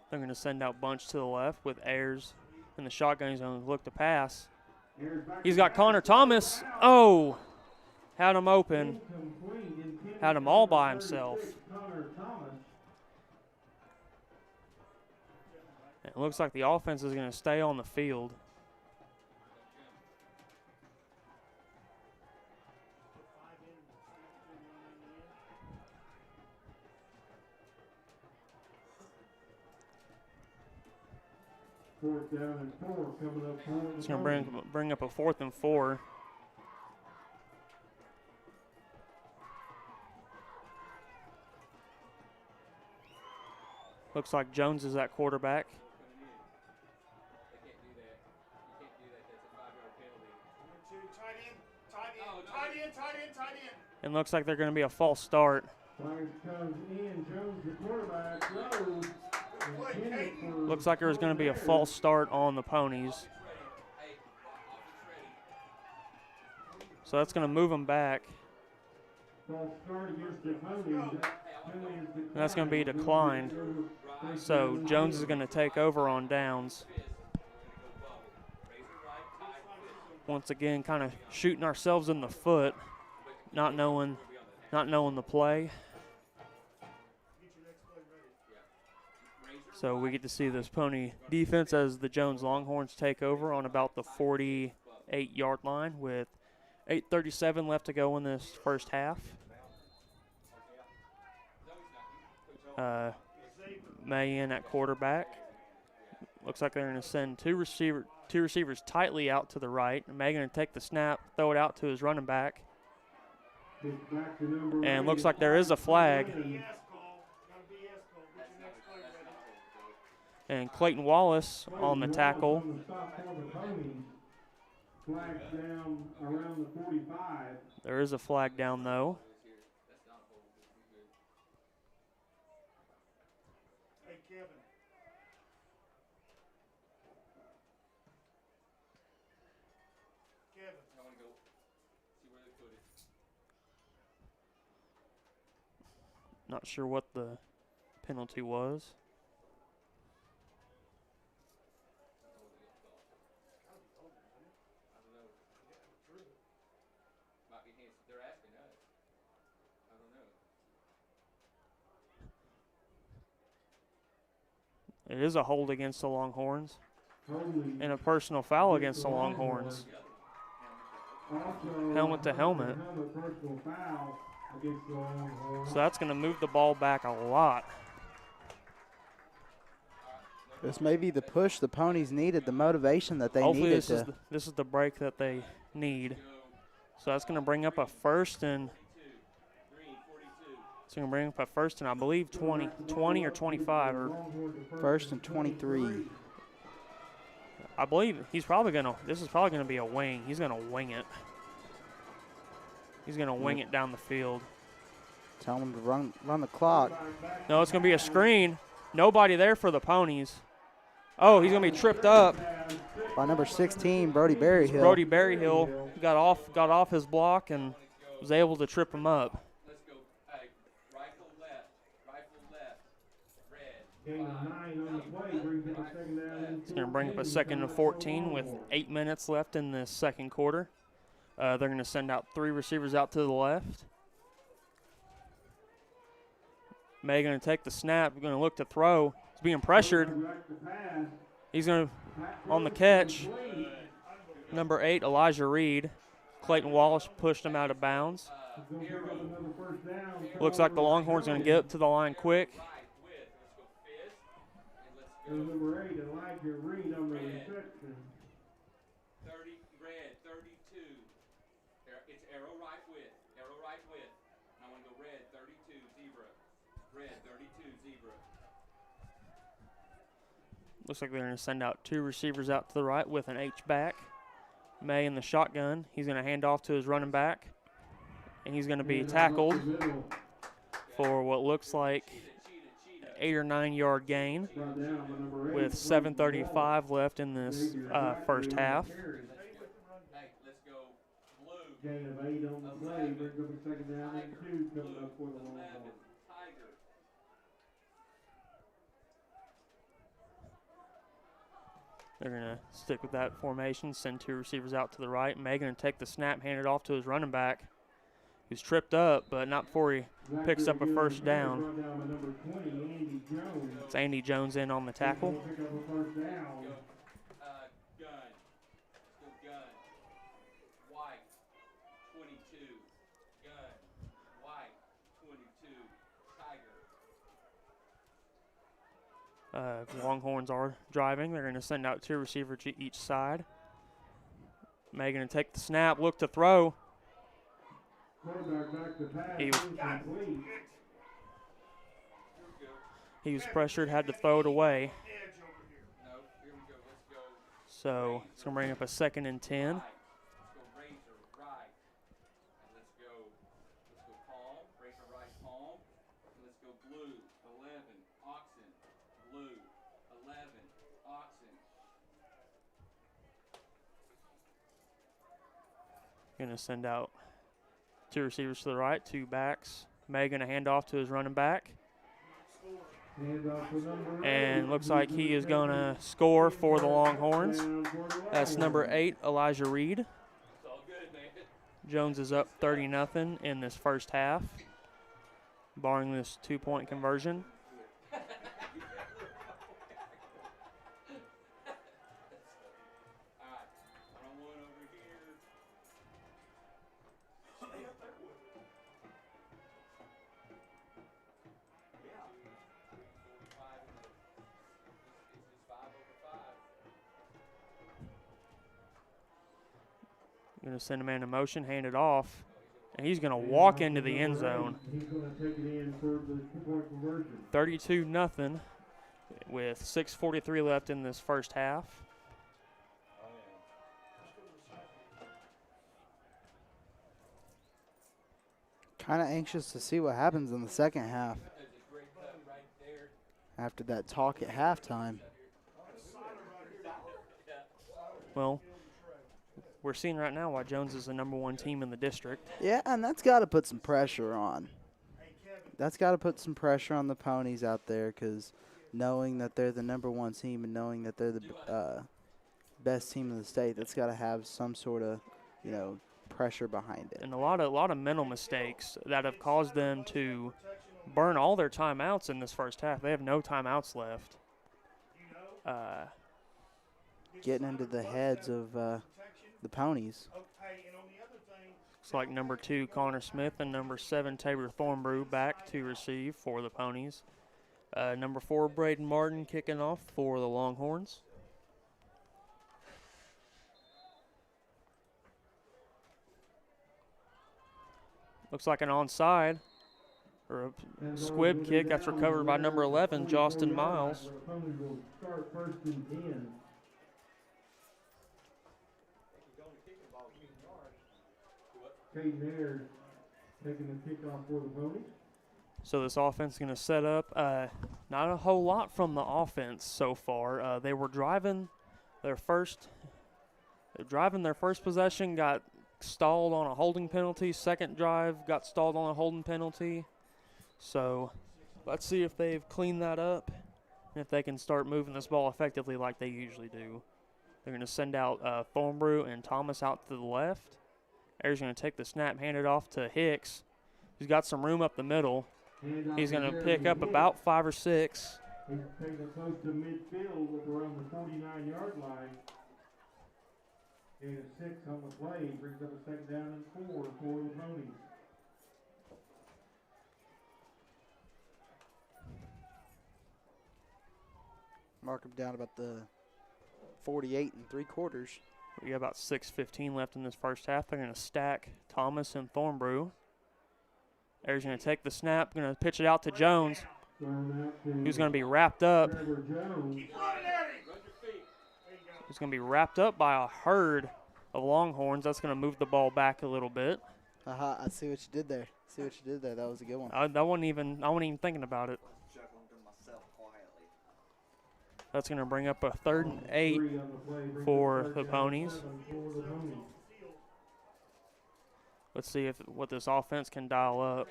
They're going to send out Bunch to the left with Ayers in the shotgun. He's going to look to pass. He's got Connor Thomas. Oh, had him open. Had him all by himself. It looks like the offense is going to stay on the field. Fourth down and 4 coming up. It's going to bring up a 4th and 4. Looks like Jones is at quarterback. And looks like they're going to be a false start. Fires comes in. Jones, the quarterback, throws. Looks like there's going to be a false start on the ponies. So that's going to move them back. False start against the ponies. And that's going to be declined. So Jones is going to take over on downs. Once again, kind of shooting ourselves in the foot, not knowing the play. So we get to see this Pony defense as the Jones Longhorns take over on about the 48-yard line with 8:37 left to go in this first half. May in at quarterback. Looks like they're going to send two receivers tightly out to the right. May going to take the snap, throw it out to his running back. And looks like there is a flag. And Clayton Wallace on the tackle. Flag down around the 45. There is a flag down, though. Hey, Kevin. Kevin. I want to go see where they put it. Not sure what the penalty was. They're asking us. I don't know. It is a hold against the Longhorns and a personal foul against the Longhorns. Helmet to helmet. So that's going to move the ball back a lot. This may be the push the Ponies needed, the motivation that they Hopefully needed. this is the break that they need. So that's going to bring up a first and I believe 20 or 25 or First and 23. I believe this is probably going to be a wing. He's going to wing it. He's going to wing it down the field. Tell them to run the clock. No, it's going to be a screen. Nobody there for the Ponies. Oh, he's going to be tripped up. By number 16, Brody Berryhill. Brody Berryhill got off his block and was able to trip him up. Let's go. Hey, rifle left, red. Gain of 9 on the play brings up a second down. It's going to bring up a second and 14 with 8 minutes left in this second quarter. They're going to send out 3 receivers out to the left. May going to take the snap. Going to look to throw. He's being pressured. He's going to on the catch. Number 8, Elijah Reed. Clayton Wallace pushed him out of bounds. Looks like the Longhorns going to get up to the line quick. Number 8, Elijah Reed on the reception. 30, red, 32. It's arrow right width. I want to go red, 32, zebra. Red, 32, zebra. Looks like they're going to send out 2 receivers out to the right with an H-back. May in the shotgun. He's going to hand off to his running back. And he's going to be tackled for what looks like 8 or 9 yard gain with 7:35 left in this first half. Hey, let's go blue. Gain of 8 on the play brings up a second down and 2 coming up for the Longhorns. Tiger. They're going to stick with that formation, send 2 receivers out to the right. May going to take the snap, hand it off to his running back, who's tripped up, but not before he picks up a first down. It's Andy Jones in on the tackle. Gun. Let's go gun. White, 22. Gun. White, 22. Tiger. Longhorns are driving. They're going to send out 2 receivers to each side. May going to take the snap, look to throw. He was pressured, had to throw it away. So it's going to bring up a second and 10. Let's go razor right. And let's go palm. Razor right palm. And let's go blue. 11. Oxen. Blue. 11. Oxen. Going to send out 2 receivers to the right, 2 backs. Megan a handoff to his running back. And looks like he is going to score for the Longhorns. That's number 8, Elijah Reed. Jones is up 30-0 in this first half, barring this 2-point conversion. Going to send a man in motion, hand it off, and he's going to walk into the end zone. 32-0 with 6:43 left in this first half. Kind of anxious to see what happens in the second half after that talk at halftime. Well, we're seeing right now why Jones is the #1 team in the district. Yeah, and that's got to put some pressure on. That's got to put some pressure on the Ponies out there, because knowing that they're the #1 team and knowing that they're the best team in the state, that's got to have some sort of, pressure behind it. And a lot of mental mistakes that have caused them to burn all their timeouts in this first half. They have no timeouts left. Getting into the heads of the Ponies. Looks like number 2, Connor Smith, and number 7, Tabor Thornbrew back to receive for the Ponies. Number 4, Braden Martin kicking off for the Longhorns. Looks like an onside or a squib kick. That's recovered by number 11, Justin Miles. Taking the kickoff for the Ponies. So this offense is going to set up. Not a whole lot from the offense so far. They were driving their first possession, got stalled on a holding penalty. Second drive got stalled on a holding penalty. So let's see if they've cleaned that up and if they can start moving this ball effectively like they usually do. They're going to send out Thornbrew and Thomas out to the left. Ayers going to take the snap, hand it off to Hicks. He's got some room up the middle. He's going to pick up about 5 or 6. He's taking it close to midfield around the 49-yard line. And 6 on the play brings up a second down and 4 for the Ponies. Mark them down about the 48 3/4. We got about 6:15 left in this first half. They're going to stack Thomas and Thornbrew. Ayers going to take the snap, going to pitch it out to Jones, who's going to be wrapped up. He's going to be wrapped up by a herd of Longhorns. That's going to move the ball back a little bit. I see what you did there. That was a good one. I wasn't even thinking about it. That's going to bring up a 3rd and 8 for the Ponies. Let's see what this offense can dial up.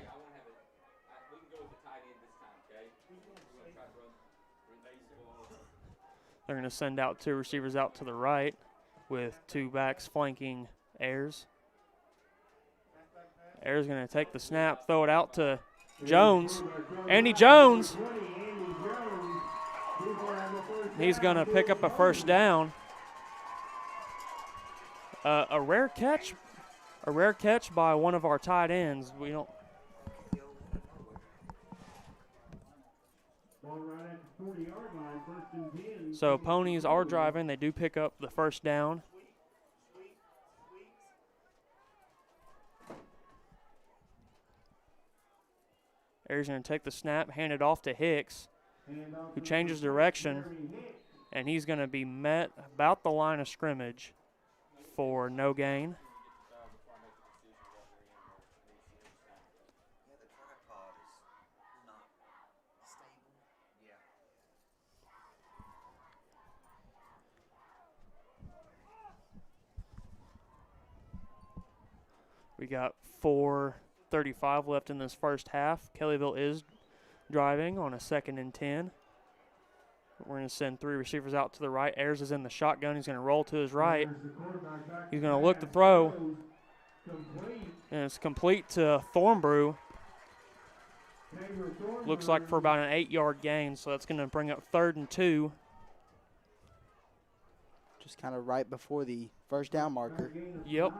They're going to send out 2 receivers out to the right with 2 backs flanking Ayers. Ayers going to take the snap, throw it out to Jones. Andy Jones. He's going to pick up a first down. A rare catch by one of our tight ends. We don't. So Ponies are driving. They do pick up the first down. Ayers going to take the snap, hand it off to Hicks, who changes direction, and he's going to be met about the line of scrimmage for no gain. We got 4:35 left in this first half. Kellyville is driving on a 2nd and 10. We're going to send 3 receivers out to the right. Ayers is in the shotgun. He's going to roll to his right. He's going to look to throw. And it's complete to Thornbrew. Looks like for about an 8-yard gain, so that's going to bring up 3rd and 2. Just kind of right before the first down marker. Yep.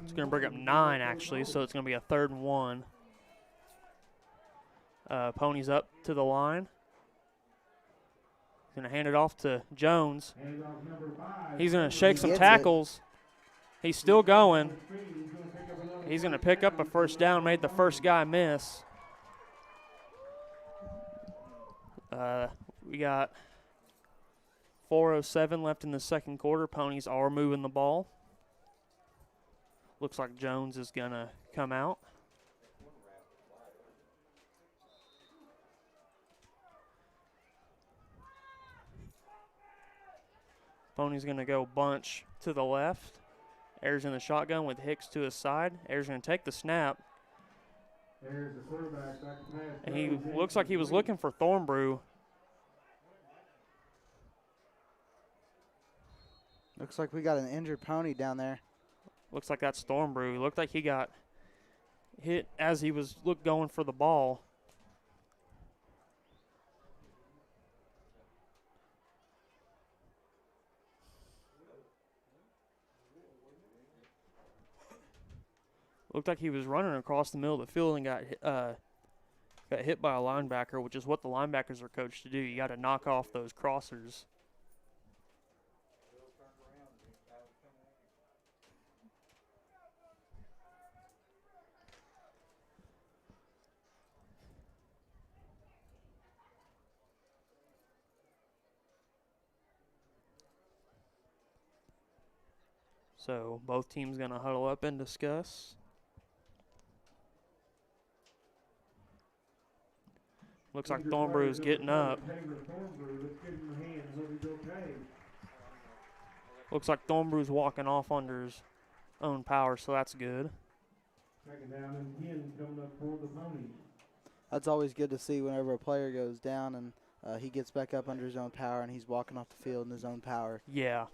It's going to bring up 9, actually, so it's going to be a 3rd and 1. Pony's up to the line. He's going to hand it off to Jones. He's going to shake some tackles. He's still going. He's going to pick up a first down, made the first guy miss. We got 4:07 left in the second quarter. Ponies are moving the ball. Looks like Jones is going to come out. Pony's going to go bunch to the left. Ayers in the shotgun with Hicks to his side. Ayers going to take the snap. And he looks like he was looking for Thornbrew. Looks like we got an injured Pony down there. Looks like that's Thornbrew. Looked like he got hit as he was going for the ball. Looked like he was running across the middle of the field and got hit by a linebacker, which is what the linebackers are coached to do. You got to knock off those crossers. So both teams going to huddle up and discuss. Looks like Thornbrew is getting up. Looks like Thornbrew's walking off under his own power, so that's good. That's always good to see whenever a player goes down and he gets back up under his own power and he's walking off the field in his own power. Yeah.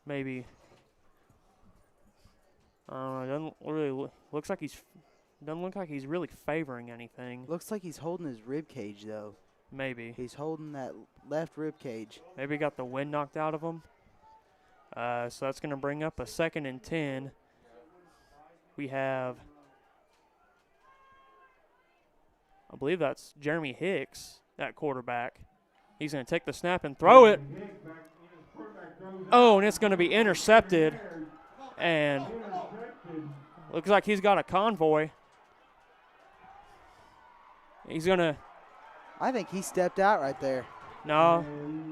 Maybe. I don't know. Doesn't really looks like doesn't look like he's really favoring anything. Looks like he's holding his rib cage though. Maybe. He's holding that left rib cage. Maybe he got the wind knocked out of him. So that's going to bring up a 2nd and 10. We have, I believe that's Jeremy Hicks, that quarterback. He's going to take the snap and throw it. Oh, and it's going to be intercepted. And looks like he's got a convoy. He's going to. I think he stepped out right there. No,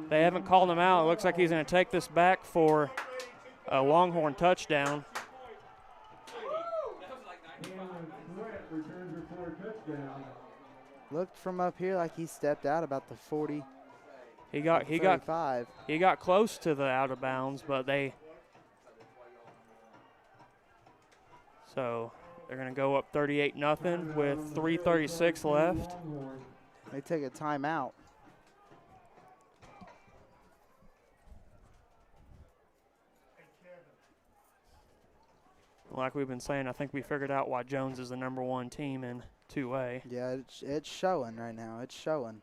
they haven't called him out. It looks like he's going to take this back for a Longhorn touchdown. Looked from up here like he stepped out about the 40. He got close to the out of bounds, but so they're going to go up 38-0 with 3:36 left. They take a timeout. Like we've been saying, I think we figured out why Jones is the #1 team in 2A. Yeah, it's showing right now. It's showing.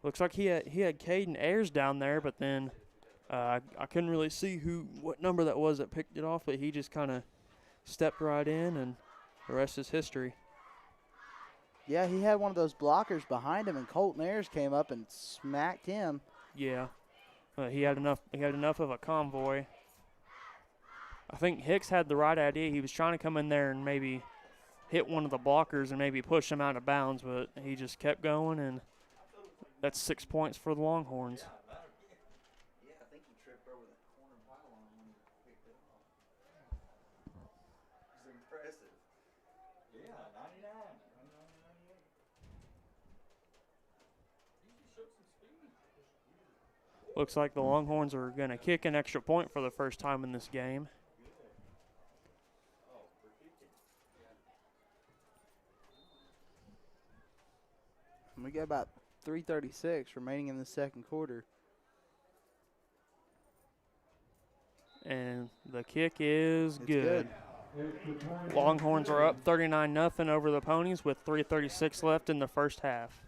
Looks like he had Caden Ayers down there, but then I couldn't really see what number that was that picked it off, but he just kind of stepped right in, and the rest is history. Yeah, he had one of those blockers behind him, and Colton Ayers came up and smacked him. Yeah, he had enough of a convoy. I think Hicks had the right idea. He was trying to come in there and maybe hit one of the blockers and maybe push him out of bounds, but he just kept going, and that's 6 points for the Longhorns. Yeah, I think he tripped over the corner pylon when he picked it up. It's impressive. Yeah, 99. 98. He showed some speed. Looks like the Longhorns are going to kick an extra point for the first time in this game. And we got about 3:36 remaining in the second quarter. And the kick is It's good. Longhorns are up 39-0 over the Ponies with 3:36 left in the first half.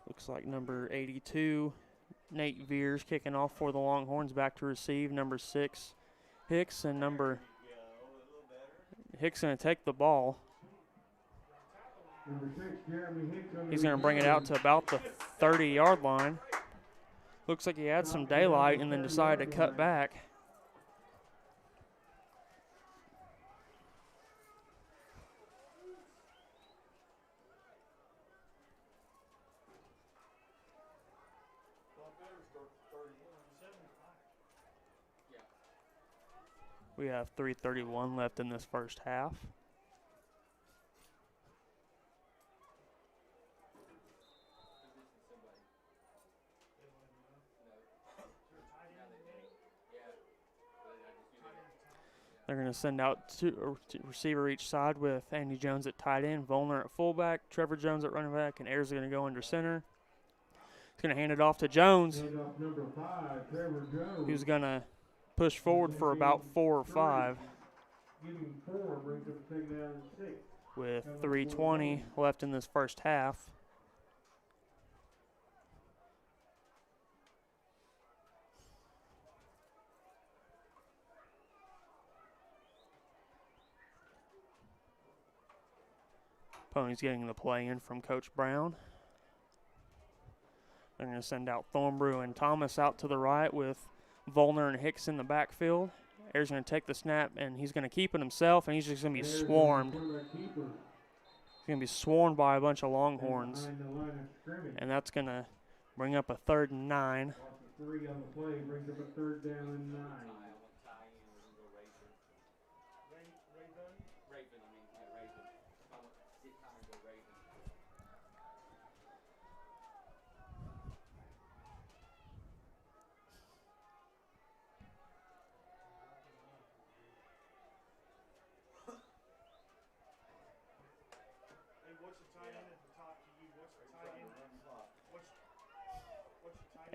Looks like number 82, Nate Veers, kicking off for the Longhorns. Back to receive, number 6, Hicks, and number Hicks going to take the ball. He's going to bring it out to about the 30-yard line. Looks like he had some daylight and then decided to cut back. We have 3:31 left in this first half. They're going to send out two receiver each side with Andy Jones at tight end, Volner at fullback, Trevor Jones at running back, and Ayers are going to go under center. He's going to hand it off to Jones, Number 5, Trevor Jones. who's going to push forward for about 4 or 5 Give him 4, brings up a takedown to 6. with 3:20 left in this first half. Ponies getting the play in from Coach Brown. They're going to send out Thornbrew and Thomas out to the right with Volner and Hicks in the backfield. Ayers going to take the snap, and he's going to keep it himself, and he's just going to be swarmed. He's going to be swarmed by a bunch of Longhorns, and that's going to bring up a 3rd and 9. 3 on the play brings up a 3rd down and 9.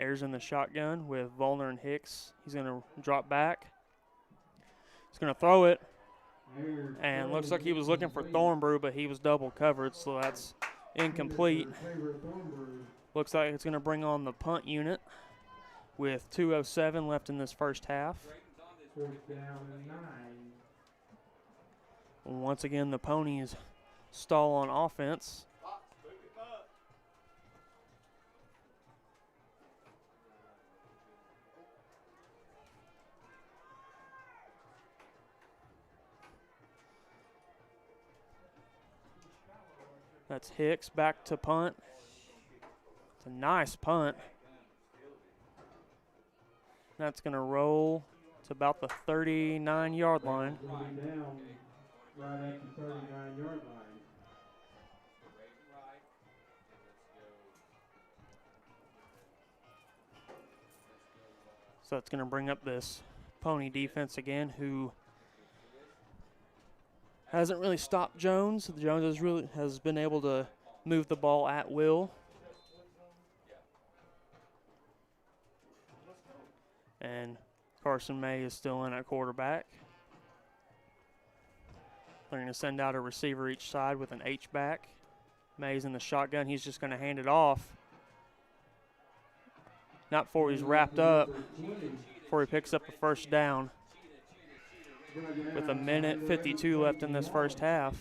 Ayers in the shotgun with Volner and Hicks. He's going to drop back. He's going to throw it. And looks like he was looking for Thornbrew, but he was double covered, so that's incomplete. Looks like it's going to bring on the punt unit with 2:07 left in this first half. 4th down and 9. Once again, the Ponies stall on offense. That's Hicks back to punt. It's a nice punt. That's going to roll to about the 39-yard line. Down right at the 39-yard line. So it's going to bring up this Pony defense again, who hasn't really stopped Jones. Jones has been able to move the ball at will. And Carson May is still in at quarterback. They're going to send out a receiver each side with an H-back. May's in the shotgun. He's just going to hand it off. Not before he's wrapped up. before he picks up the first down. With a minute 52 left in this first half.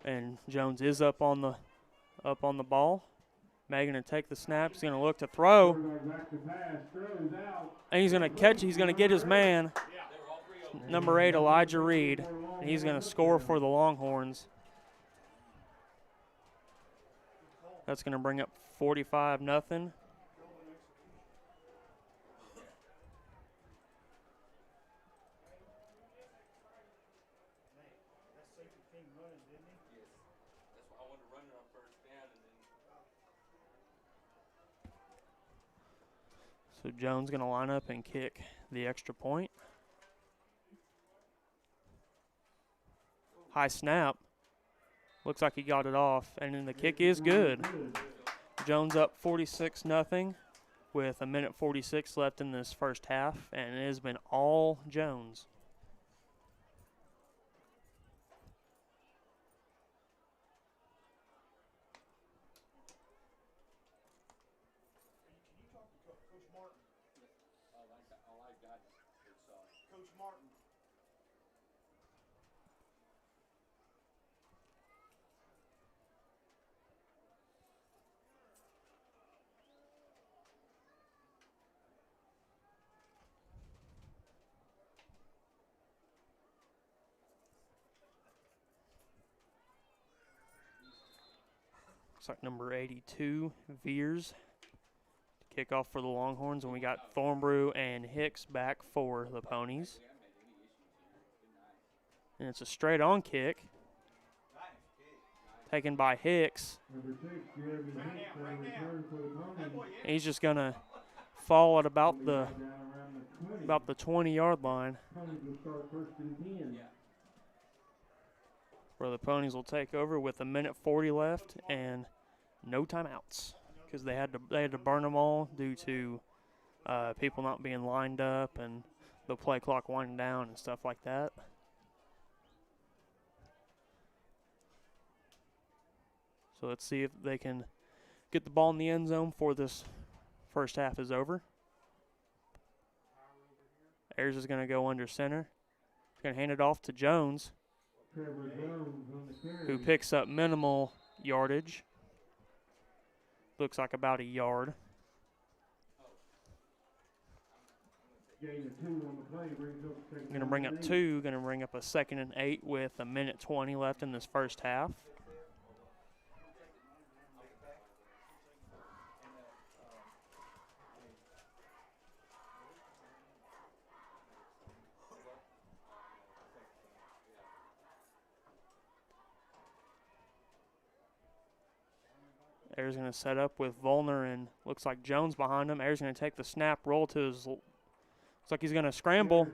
And Jones is up on the ball. May going to take the snap. He's going to look to throw. And he's going to catch. He's going to get his man, number 8, Elijah Reed. And he's going to score for the Longhorns. That's going to bring up 45-0. So Jones going to line up and kick the extra point. High snap. Looks like he got it off, and then the kick is good. Jones up 46-0 with a minute 46 left in this first half, and it has been all Jones. Coach Martin. Looks like number 82, Veers. Kickoff for the Longhorns, and we got Thornbrew and Hicks back for the Ponies. And it's a straight-on kick. Taken by Hicks. And he's just going to fall at about the 20-yard line. Where the Ponies will take over with a minute 40 left and no timeouts. Because they had to burn them all due to people not being lined up and the play clock winding down and stuff like that. So let's see if they can get the ball in the end zone before this first half is over. Ayers is going to go under center. He's going to hand it off to Jones, who picks up minimal yardage. Looks like about a yard. Going to bring up 2. Going to bring up a 2nd and 8 with a minute 20 left in this first half. Ayers going to set up with Volner and looks like Jones behind him. Ayers going to take the snap, roll to his. Looks like he's going to scramble.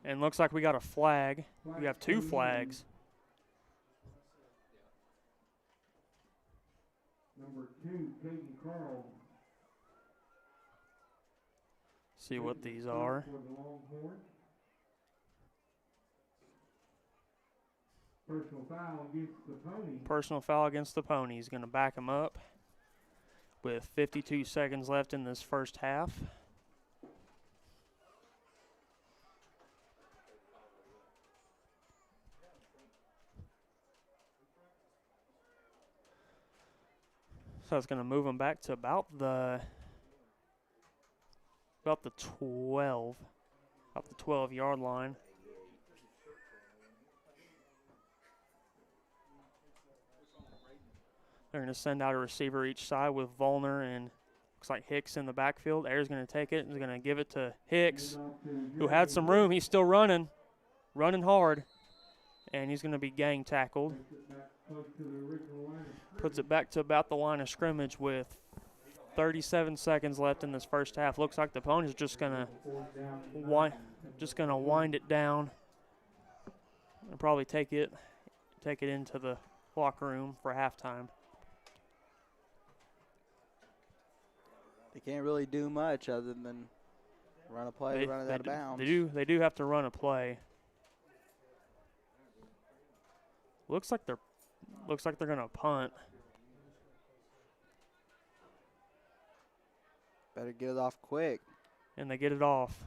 And looks like we got a flag. We have 2 flags. Number 2, Katie Carl. See what these are. Personal foul against the Ponies. Personal foul against the Ponies. Going to back him up with 52 seconds left in this first half. So it's going to move him back to about the 12-yard line. They're going to send out a receiver each side with Volner and looks like Hicks in the backfield. Ayers going to take it and is going to give it to Hicks, who had some room. He's still running hard, and he's going to be gang tackled. Puts it back to about the line of scrimmage with 37 seconds left in this first half. Looks like the Ponies are just going to wind it down and probably take it into the locker room for halftime. They can't really do much other than run a play, run it out of bounds. They do have to run a play. Looks like they're Looks like they're going to punt. Better get it off quick. And they get it off.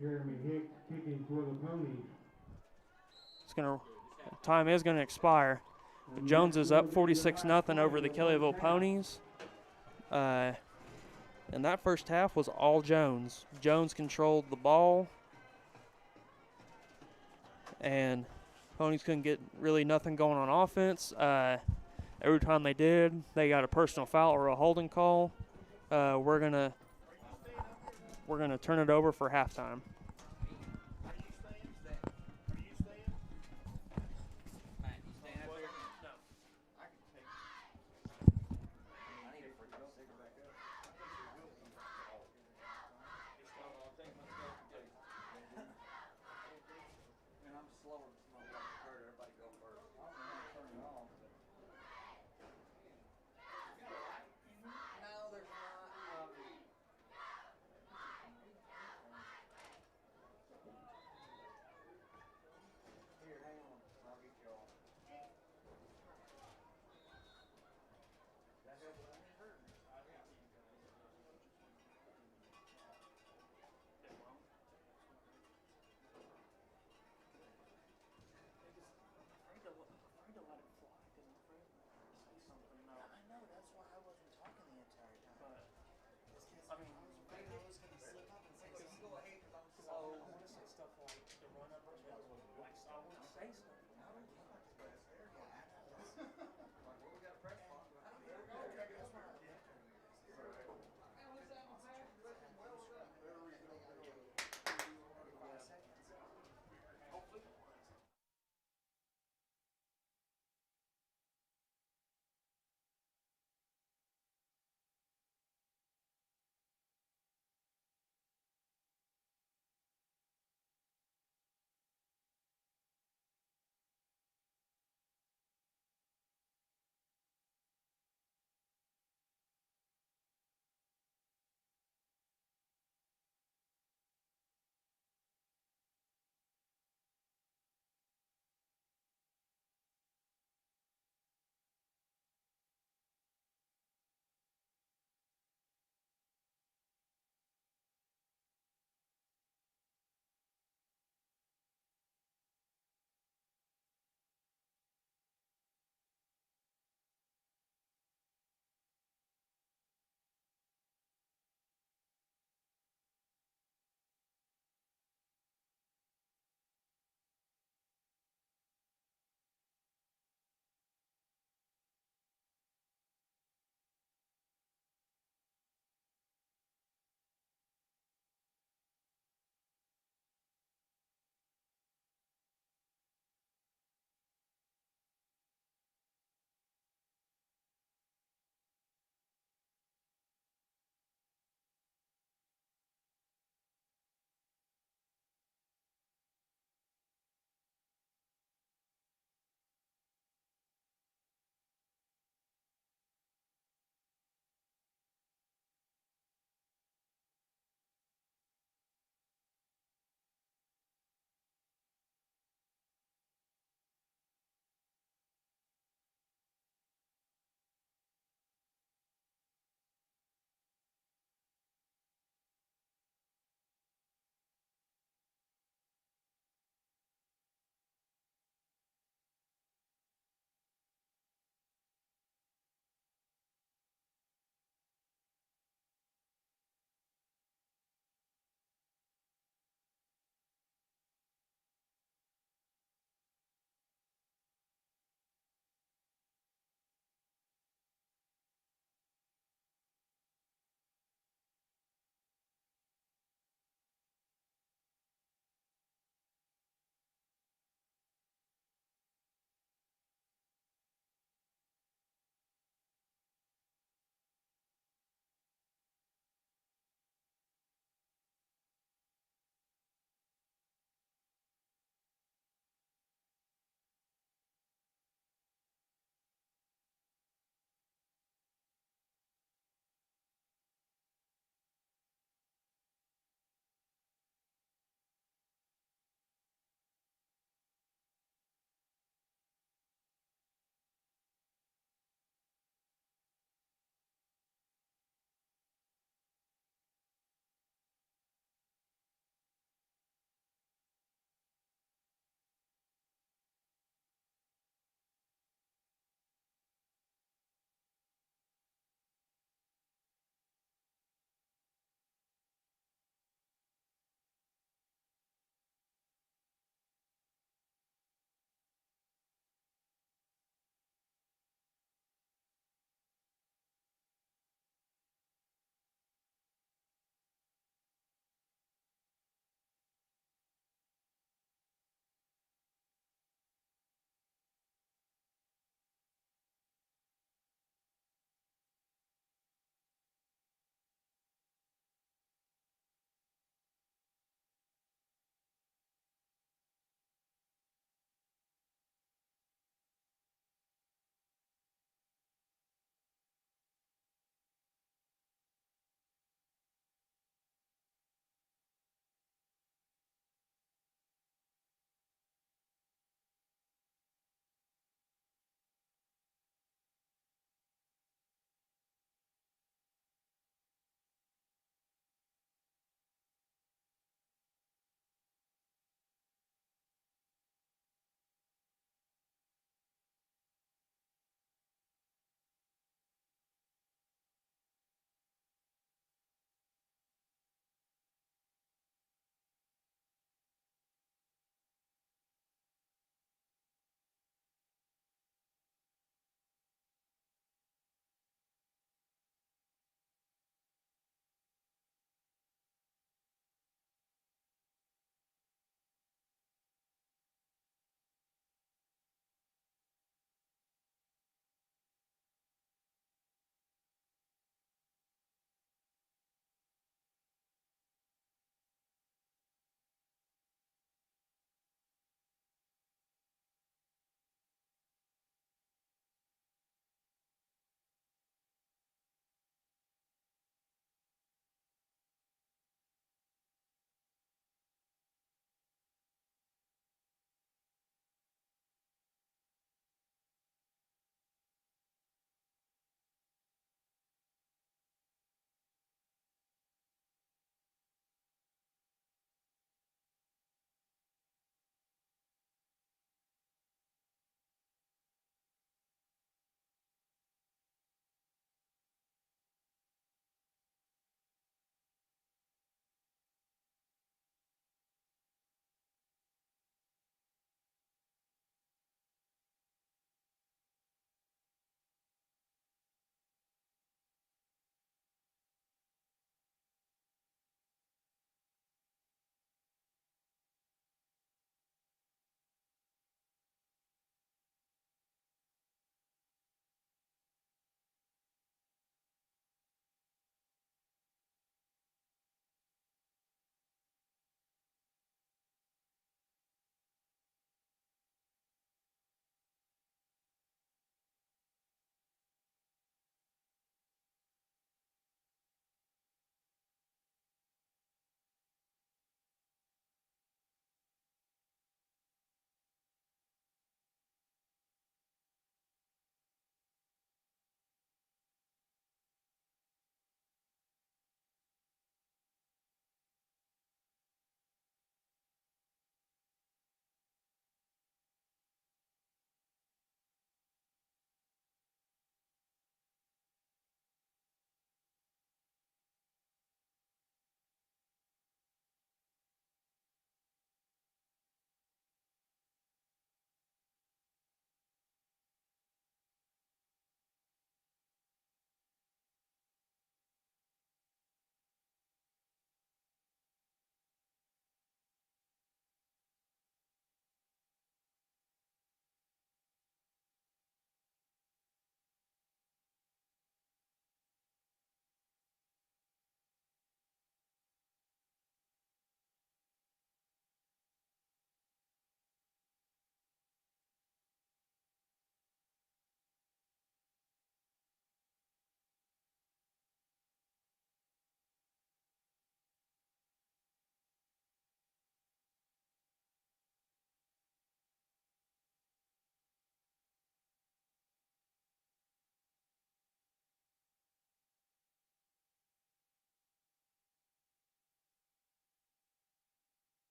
Jeremy Hicks kicking for the Ponies. Time is going to expire. Jones is up 46-0 over the Kellyville Ponies. And that first half was all Jones. Jones controlled the ball. And Ponies couldn't get really nothing going on offense. Every time they did, they got a personal foul or a holding call. We're gonna turn it over for halftime.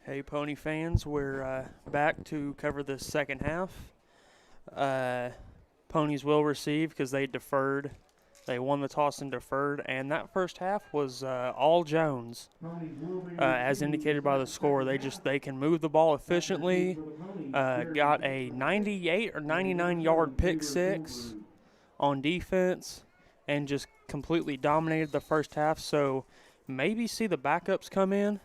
Hey, Pony fans, we're back to cover this second half. Ponies will receive because they deferred. They won the toss and deferred, and that first half was all Jones. As indicated by the score, they can move the ball efficiently. Got a 98 or 99-yard pick six on defense, and just completely dominated the first half. So maybe see the backups come in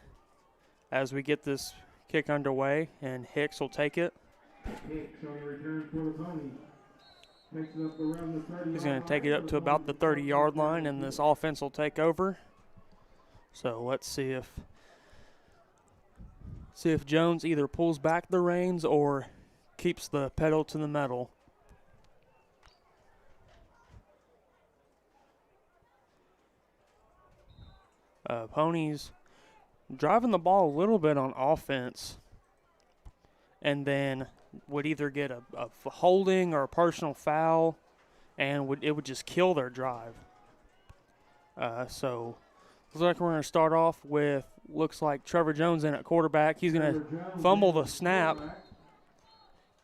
as we get this kick underway, and Hicks will take it. Hicks on the return for the Ponies. Takes it up around the 30. He's going to take it up to about the 30-yard line, and this offense will take over. So let's see if Jones either pulls back the reins or keeps the pedal to the metal. Ponies driving the ball a little bit on offense, and then would either get a holding or a personal foul, and it would just kill their drive. So looks like we're going to start off with, looks like Trevor Jones in at quarterback. He's going to fumble the snap,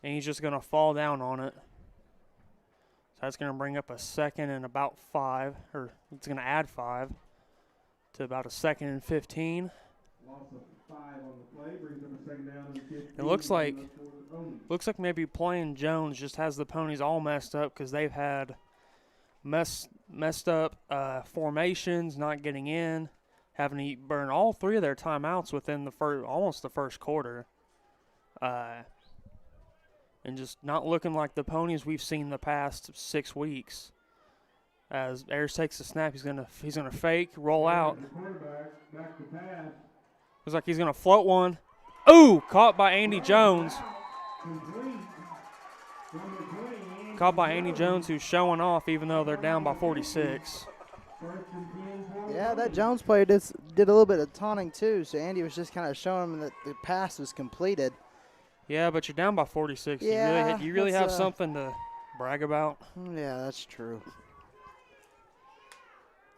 and he's just going to fall down on it. So that's going to bring up a second and about 5, or it's going to add 5 to about a second and 15. Loss of 5 on the play, brings them a second down and 15. It looks like maybe playing Jones just has the Ponies all messed up because they've had messed up formations, not getting in, having to burn all 3 of their timeouts within almost the first quarter, and just not looking like the Ponies we've seen the past 6 weeks. As Ayers takes the snap, he's gonna fake, roll out. Back to pass. Looks like he's gonna float one. Ooh, caught by Andy Jones. Caught by Andy Jones, who's showing off even though they're down by 46. Yeah, that Jones play did a little bit of taunting too, so Andy was just kind of showing him that the pass was completed. Yeah, but you're down by 46. Yeah, you really have something to brag about. Yeah, that's true.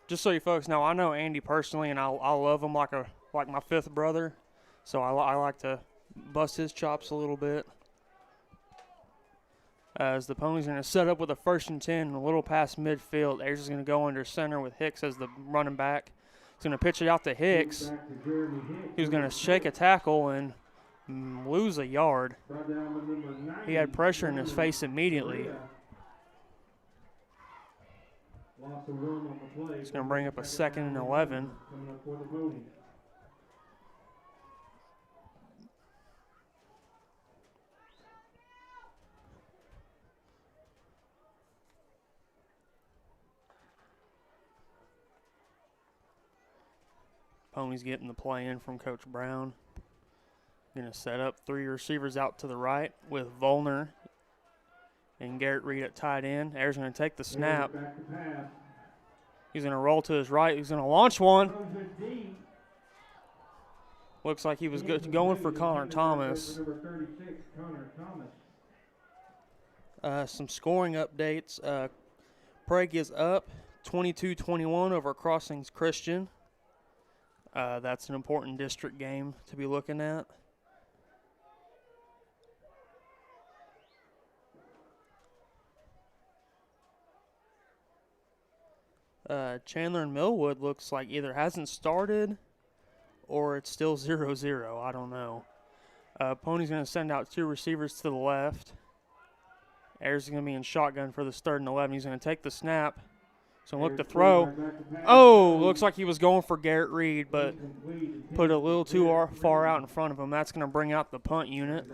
Just so you folks know, I know Andy personally, and I love him like my 5th brother, so I like to bust his chops a little bit. As the Ponies are going to set up with a 1st and 10 and a little past midfield. Ayers is going to go under center with Hicks as the running back. He's going to pitch it out to Hicks. He's going to shake a tackle and lose a yard. He had pressure in his face immediately. He's going to bring up a 2nd and 11. Ponies getting the play in from Coach Brown. Going to set up 3 receivers out to the right with Volner and Garrett Reed at tight end. Ayers going to take the snap. He's going to roll to his right. He's going to launch one. Looks like he was going for Connor Thomas. Some scoring updates. Prague is up 22-21 over Crossings Christian. That's an important district game to be looking at. Chandler and Millwood looks like either hasn't started or it's still 0-0. I don't know. Pony's going to send out 2 receivers to the left. Ayers is going to be in shotgun for this 3rd and 11. He's going to take the snap. So look to throw. Oh, looks like he was going for Garrett Reed, but put a little too far out in front of him. That's going to bring out the punt unit.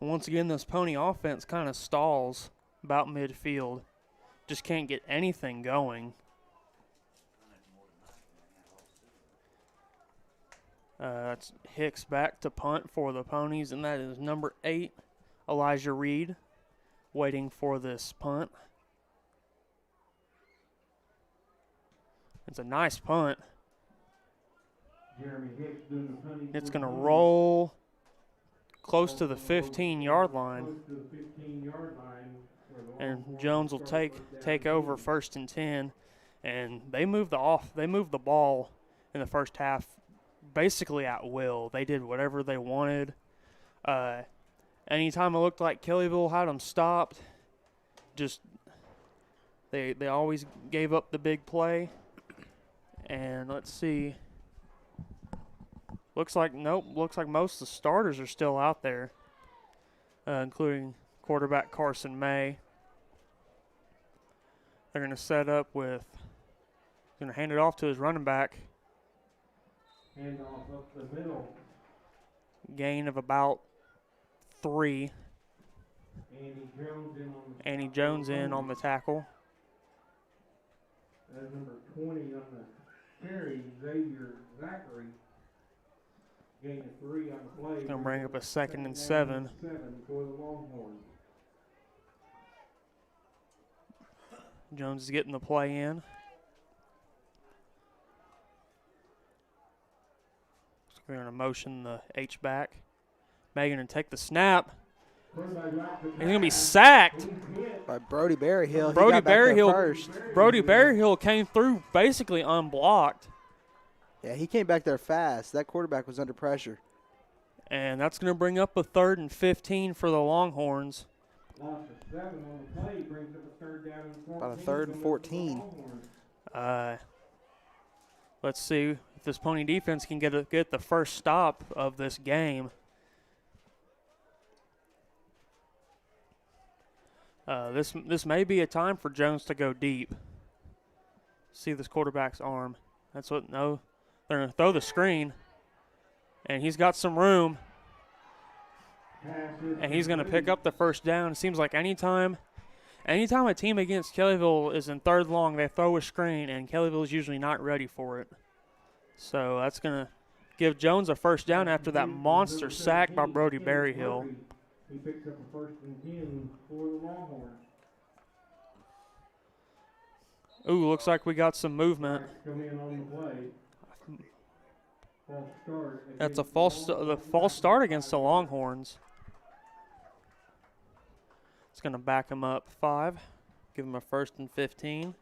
And once again, this Pony offense kind of stalls about midfield. Just can't get anything going. That's Hicks back to punt for the Ponies, and that is number 8, Elijah Reed, waiting for this punt. It's a nice punt. It's going to roll close to the 15-yard line. And Jones will take over 1st and 10. And they move the ball in the first half basically at will. They did whatever they wanted. Anytime it looked like Kellyville had them stopped, just they always gave up the big play. And let's see. Looks like most of the starters are still out there, including quarterback Carson May. They're going to set up with, going to hand it off to his running back. Hand off up the middle. Gain of about 3. Andy Jones in on the tackle. That's number 20 on the carry, Xavier Zachary. Gain of 3 on the play. Going to bring up a 2nd and 7. 7 for the Longhorns. Jones is getting the play in. So we're going to motion the H back. May going to take the snap. He's going to be sacked. By Brody Berryhill. Brody Berryhill. First. Brody Berryhill came through basically unblocked. Yeah, he came back there fast. That quarterback was under pressure. And that's going to bring up a 3rd and 15 for the Longhorns. Lost a 7 on the play, brings up a 3rd down and 14. About a 3rd and 14. Let's see if this Pony defense can get the first stop of this game. This may be a time for Jones to go deep. See this quarterback's arm. That's what, no. They're going to throw the screen. And he's got some room. And he's going to pick up the first down. It seems like anytime a team against Kellyville is in 3rd long, they throw a screen, and Kellyville is usually not ready for it. So that's going to give Jones a first down after that monster sack by Brody Berryhill. He picks up a 1st and 10 for the Longhorns. Ooh, looks like we got some movement. Come in on the play. False start. That's a false start against the Longhorns. It's going to back him up 5. Give him a 1st and 15.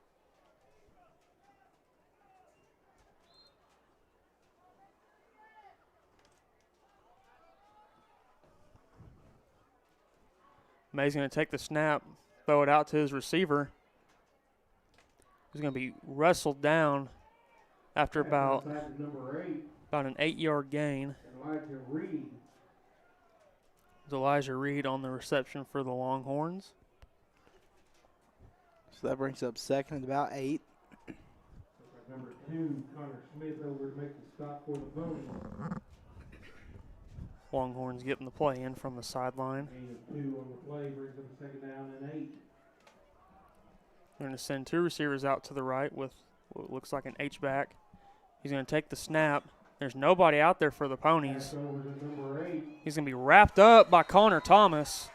May's going to take the snap, throw it out to his receiver. He's going to be wrestled down after about an 8-yard gain. Elijah Reed on the reception for the Longhorns. So that brings up 2nd and about 8. Number 2, Connor Smith over to make the stop for the Pony. Longhorns getting the play in from the sideline. Gain of 2 on the play, brings up a 2nd down and 8. They're going to send 2 receivers out to the right with what looks like an H-back. He's going to take the snap. There's nobody out there for the Ponies. He's going to be wrapped up by Connor Thomas.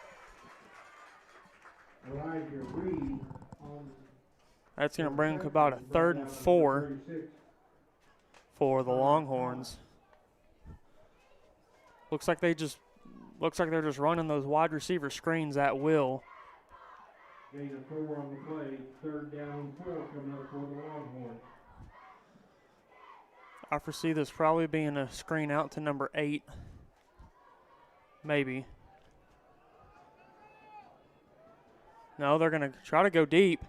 That's going to bring about a 3rd and 4 for the Longhorns. Looks like they're just running those wide receiver screens at will. Gain of 4 on the play, 3rd down and 4 coming up for the Longhorns. I foresee this probably being a screen out to number 8. Maybe. No, they're going to try to go deep.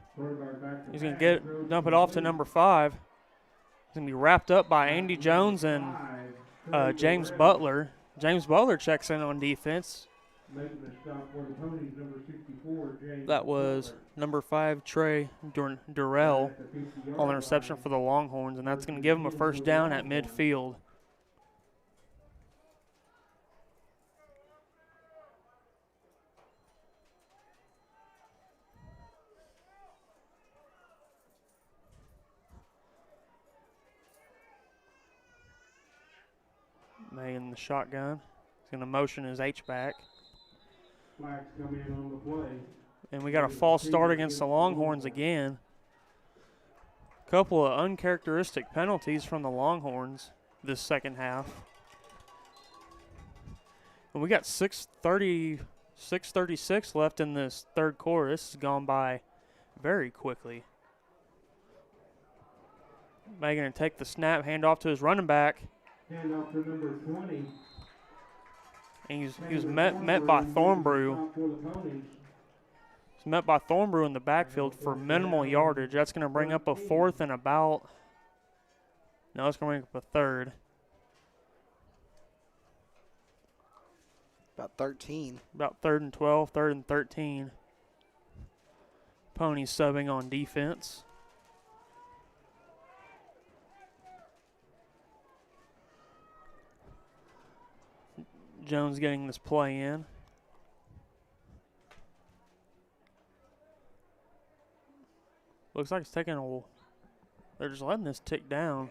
He's going to dump it off to number 5. He's going to be wrapped up by Andy Jones and James Butler. James Butler checks in on defense. That was number 5, Trey Durrell, on the reception for the Longhorns, and that's going to give him a first down at midfield. May in the shotgun. He's going to motion his H-back. Flags come in on the play. And we got a false start against the Longhorns again. A couple of uncharacteristic penalties from the Longhorns this second half. And we got 6:36 left in this 3rd quarter. This has gone by very quickly. Megan to take the snap, hand off to his running back. Hand off to number 20. And he was met by Thornbrew. He's met by Thornbrew in the backfield for minimal yardage. That's going to bring up a fourth and about. No, it's going to bring up a third. About 13. About 3rd and 12, 3rd and 13. Ponies subbing on defense. Jones getting this play in. Looks like it's taking a. They're just letting this tick down.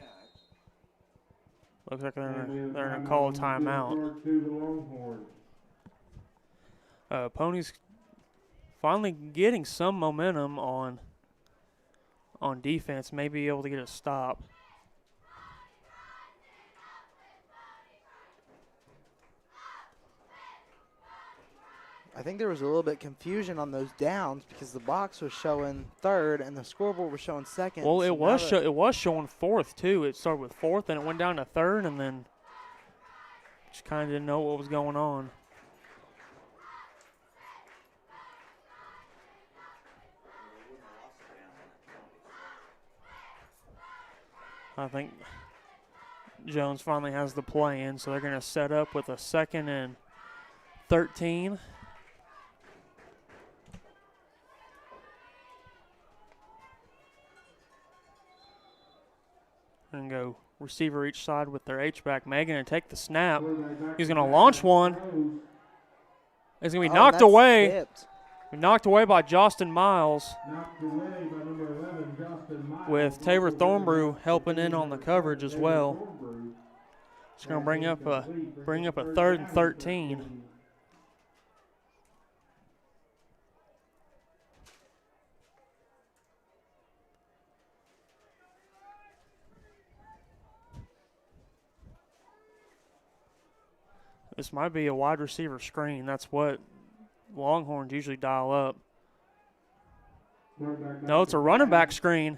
Looks like they're gonna call a timeout. Ponies finally getting some momentum on defense. May be able to get a stop. I think there was a little bit confusion on those downs because the box was showing 3rd and the scoreboard was showing 2nd. Well, so it was showing 4th too. It started with 4th and it went down to 3rd, and then just kind of didn't know what was going on. I think Jones finally has the play in, so they're going to set up with a 2nd and 13. And go receiver each side with their H-back. Megan to take the snap. He's going to launch one. It's going to be knocked away. Skipped. Knocked away by Justin Miles. With Tabor Thornbrew helping in on the coverage as well. It's going to bring up a 3rd and 13. This might be a wide receiver screen. That's what Longhorns usually dial up. No, it's a running back screen.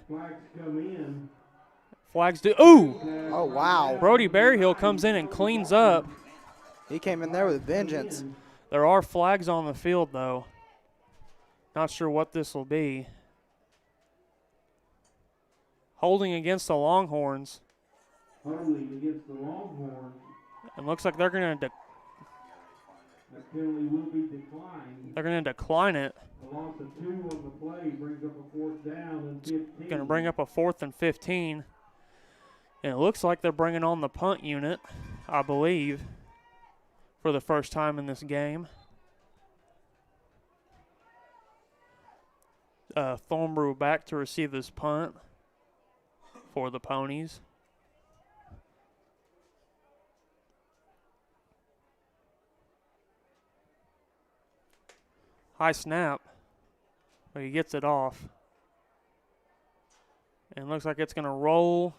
Flags do. Ooh! Oh, wow. Brody Berryhill comes in and cleans up. He came in there with a vengeance. There are flags on the field, though. Not sure what this will be. Holding against the Longhorns. Holding against the Longhorns. And looks like they're going to That penalty will be declined. They're going to decline it. A loss of 2 on the play brings up a 4th down and 15. Going to bring up a 4th and 15. And it looks like they're bringing on the punt unit, I believe, for the first time in this game. Thornbrew back to receive this punt for the Ponies. High snap, but he gets it off. And looks like it's going to roll.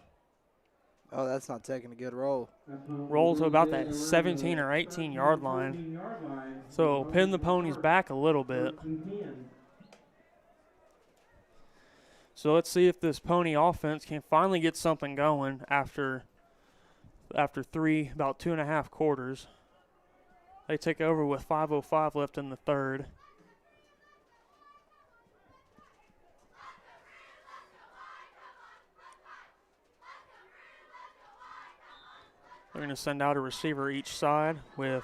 Oh, that's not taking a good roll. Roll to about that 17 or 18 yard line. So it'll pin the Ponies back a little bit. So let's see if this Pony offense can finally get something going after about 2.5 quarters. They take over with 5:05 left in the third. They're going to send out a receiver each side with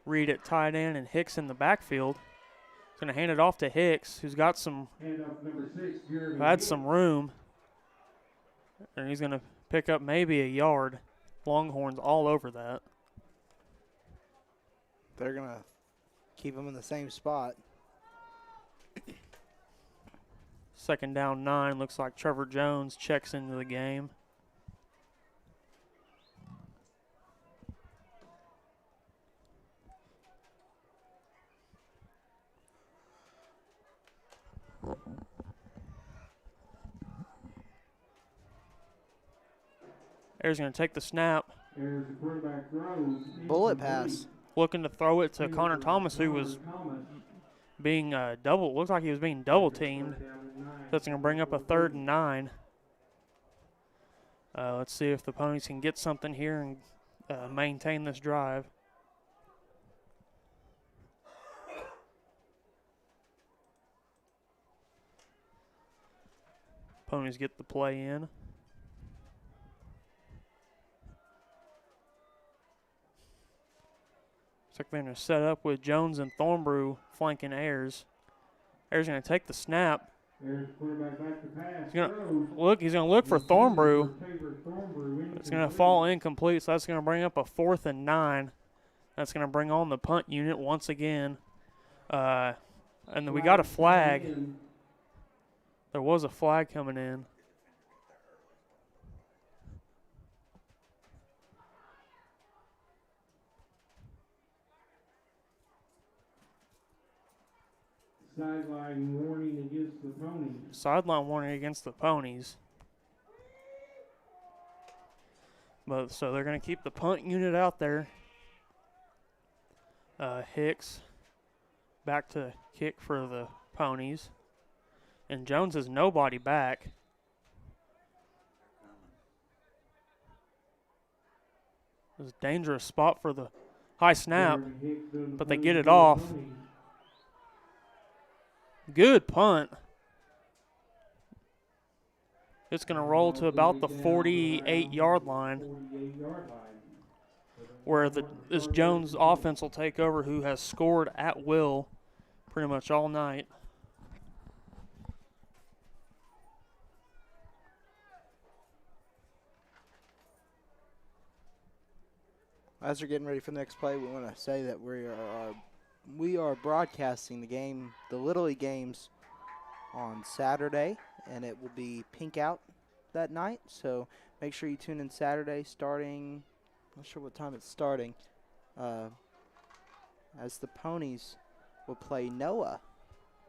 Reed at tight end and Hicks in the backfield. He's going to hand it off to Hicks, who's got had some room. And he's going to pick up maybe a yard. Longhorns all over that. They're going to keep them in the same spot. 2nd down 9. Looks like Trevor Jones checks into the game. Ayers going to take the snap. Bullet pass. Looking to throw it to Connor Thomas, who was being looks like he was being double teamed. That's going to bring up a 3rd and 9. Let's see if the Ponies can get something here and maintain this drive. Ponies get the play in. Looks like they're going to set up with Jones and Thornbrew flanking Ayers. Ayers going to take the snap. There's quarterback back to pass. He's going to look for Thornbrew. It's going to fall incomplete, so that's going to bring up a 4th and 9. That's going to bring on the punt unit once again. And then we got a flag. There was a flag coming in. Sideline warning against the Ponies. Sideline warning against the Ponies. But so they're going to keep the punt unit out there. Hicks back to kick for the Ponies. And Jones has nobody back. It's a dangerous spot for the high snap, but they get it off. Good punt. It's going to roll to about the 48-yard line, where this Jones offense will take over, who has scored at will pretty much all night. As we're getting ready for the next play, we want to say that we are broadcasting the Little League games on Saturday, and it will be pink out that night. So make sure you tune in Saturday starting, not sure what time it's starting, as the Ponies will play Noah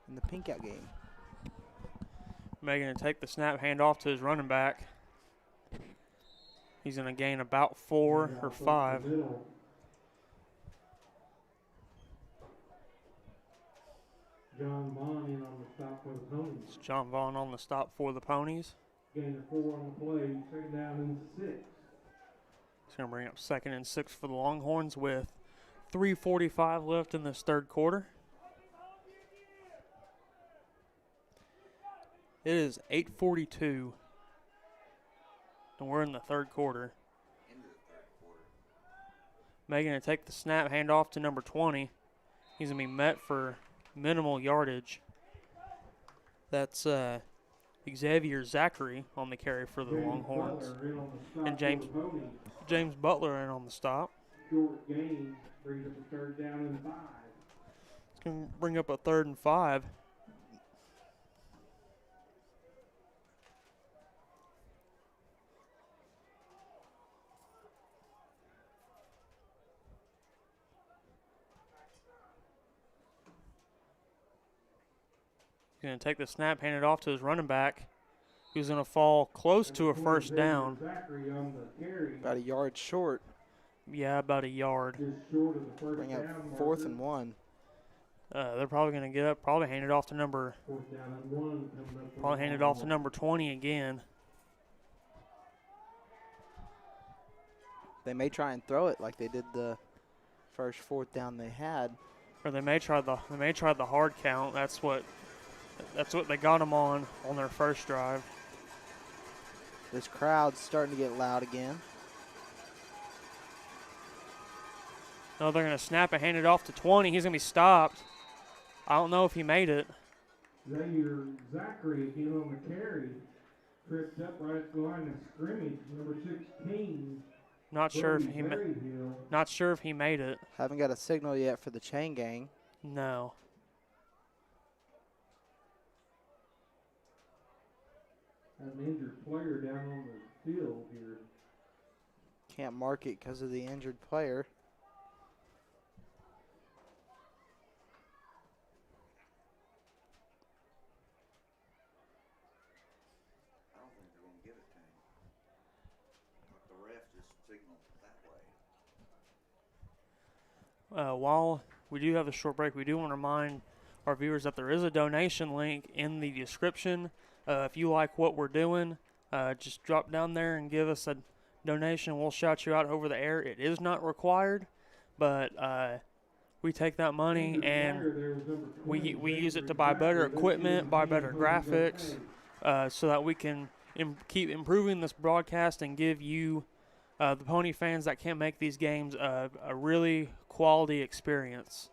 in the pink out game. Megan to take the snap, hand off to his running back. He's going to gain about 4 or 5. John Vaughn in on the stop for the Ponies. It's John Vaughn on the stop for the Ponies. Gain of 4 on the play, second down and 6. It's going to bring up 2nd and 6 for the Longhorns with 3:45 left in this third quarter. It is 8:42. And we're in the third quarter. Megan to take the snap, hand off to number 20. He's going to be met for minimal yardage. That's Xavier Zachary on the carry for the Longhorns. And James Butler in on the stop. Short gain brings up a 3rd down and 5. It's going to bring up a 3rd and 5. Going to take the snap, hand it off to his running back, who's going to fall close to a 1st down. About a yard short. Yeah, about a yard. Bring up 4th and 1. They're probably going to get up, probably hand it off to number 20 again. They may try and throw it like they did the first 4th down they had. Or they may try the hard count. That's what they got them on their first drive. This crowd's starting to get loud again. No, they're going to snap and hand it off to 20. He's going to be stopped. I don't know if he made it. Xavier Zachary again on the carry. Tripped up right at the line of scrimmage. Number 16. Not sure if he made it. Haven't got a signal yet for the chain gang. No. An injured player down on the field here. Can't mark it because of the injured player. I don't think they're going to give it to him. Like the ref just signaled that way. While we do have a short break, we do want to remind our viewers that there is a donation link in the description. If you like what we're doing, just drop down there and give us a donation. We'll shout you out over the air. It is not required, but we take that money and we use it to buy better equipment, buy better graphics, so that we can keep improving this broadcast and give you, the Pony fans that can't make these games, a really quality experience.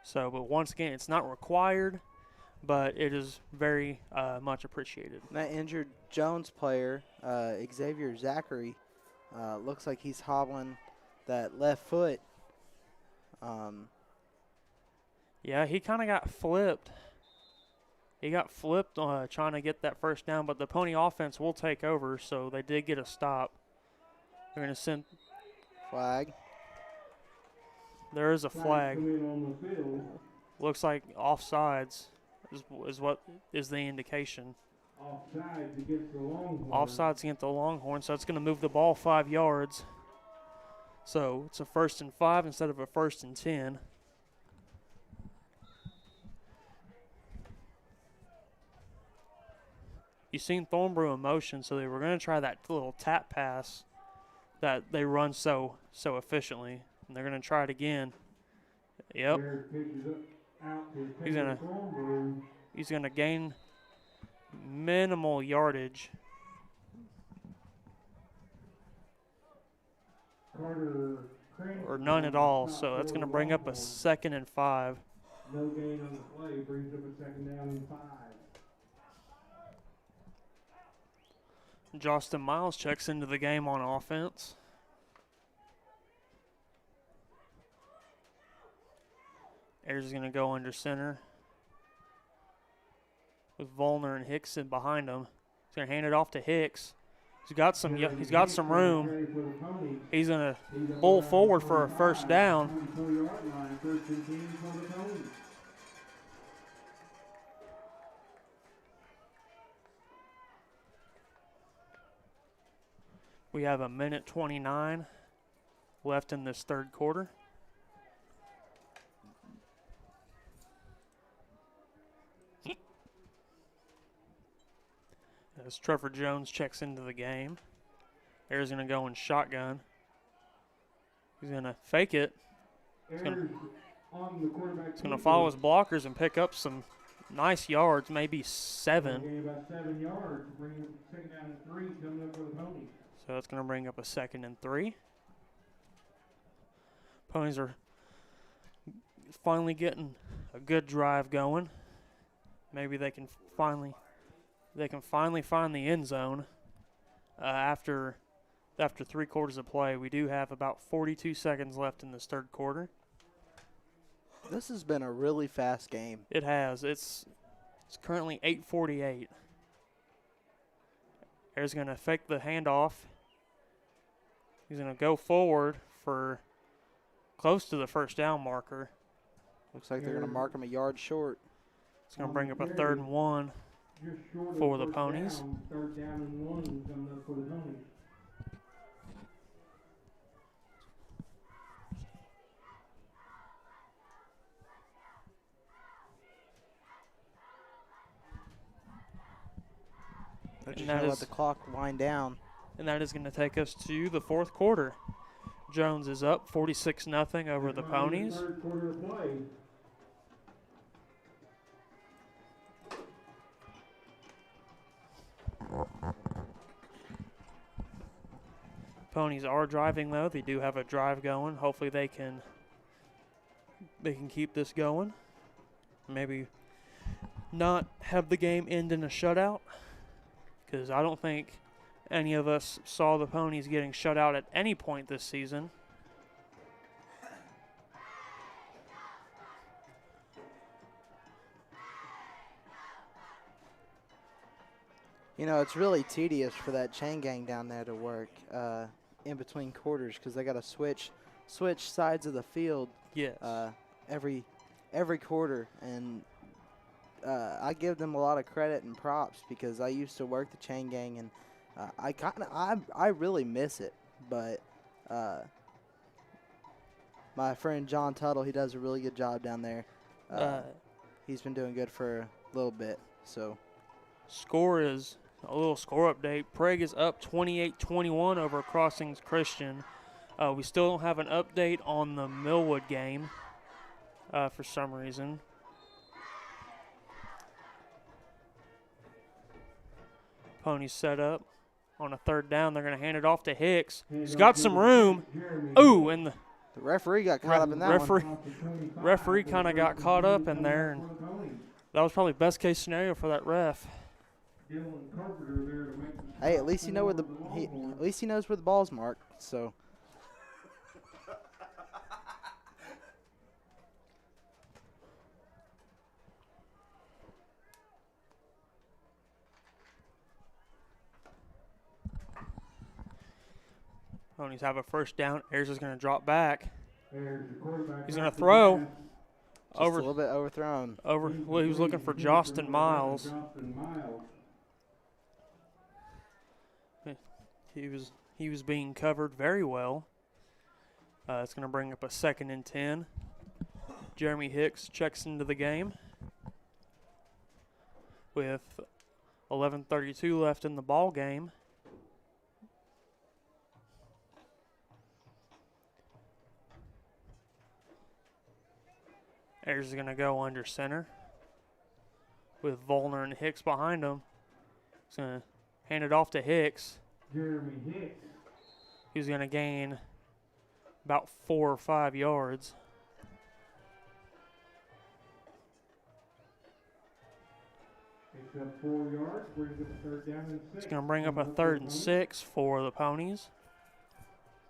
So, but once again, it's not required, but it is very much appreciated. That injured Jones player, Xavier Zachary, looks like he's hobbling that left foot. Yeah, he kind of got flipped. He got flipped trying to get that first down, but the Pony offense will take over, so they did get a stop. They're going to send. Flag. There is a flag. Looks like offsides is what is the indication. Offsides against the Longhorns. Offsides against the Longhorns, so it's going to move the ball 5 yards. So it's a 1st and 5 instead of a 1st and 10. You've seen Thornborough in motion, so they were going to try that little tap pass that they run so efficiently, and they're going to try it again. Yep. He's gonna gain minimal yardage. Or none at all, so that's going to bring up a 2nd and 5. No gain on the play, brings up a 2nd down and 5. Justin Miles checks into the game on offense. Ayers going to go under center with Volner and Hickson behind him. He's going to hand it off to Hicks. He's got some room. He's going to pull forward for a 1st down. We have 1:29 left in this 3rd quarter. As Trevor Jones checks into the game. Ayers going to go in shotgun. He's going to fake it. He's going to follow his blockers and pick up some nice yards, maybe 7. About 7 yards, bring up 2nd down and 3 coming up for the Ponies. So that's going to bring up a 2nd and 3. Ponies are finally getting a good drive going. Maybe they can finally find the end zone after 3 quarters of play. We do have about 42 seconds left in this 3rd quarter. This has been a really fast game. It has. It's currently 8:48. Ayers going to fake the handoff. He's going to go forward for close to the 1st down marker. Looks like they're going to mark him a yard short. It's going to bring up a 3rd and 1 for the Ponies. 3rd down and 1 coming up for the Ponies. Just going to let the clock wind down. And that is going to take us to the 4th quarter. Jones is up 46-0 over the Ponies. 3rd quarter of play. Ponies are driving, though. They do have a drive going. Hopefully they can keep this going. Maybe not have the game end in a shutout, because I don't think any of us saw the Ponies getting shut out at any point this season. You know, it's really tedious for that chain gang down there to work in between quarters, because they got to switch sides of the field. Yes. Every quarter, and I give them a lot of credit and props, because I used to work the chain gang, and I really miss it. But my friend John Tuttle, he does a really good job down there. He's been doing good for a little bit. So score is A little score update. Prague is up 28-21 over Crossings Christian. We still don't have an update on the Millwood game for some reason. Ponies set up on a third down. They're going to hand it off to Hicks. He's got some room. Ooh, and the referee got caught up in that one. Referee kind of got caught up in there, and that was probably best case scenario for that ref. Hey, at least he knows where the ball's marked. So. Ponies have a first down. Ayers is going to drop back. He's going to throw. Just a little bit overthrown. Well, he was looking for Jostin Miles. He was being covered very well. It's going to bring up a 2nd and 10. Jeremy Hicks checks into the game with 11:32 left in the ball game. Ayers is going to go under center with Volner and Hicks behind him. He's going to hand it off to Hicks. Jeremy Hicks. He's going to gain about 4 or 5 yards. Picks up 4 yards, brings up a 3rd down and 6. It's going to bring up a 3rd and 6 for the Ponies.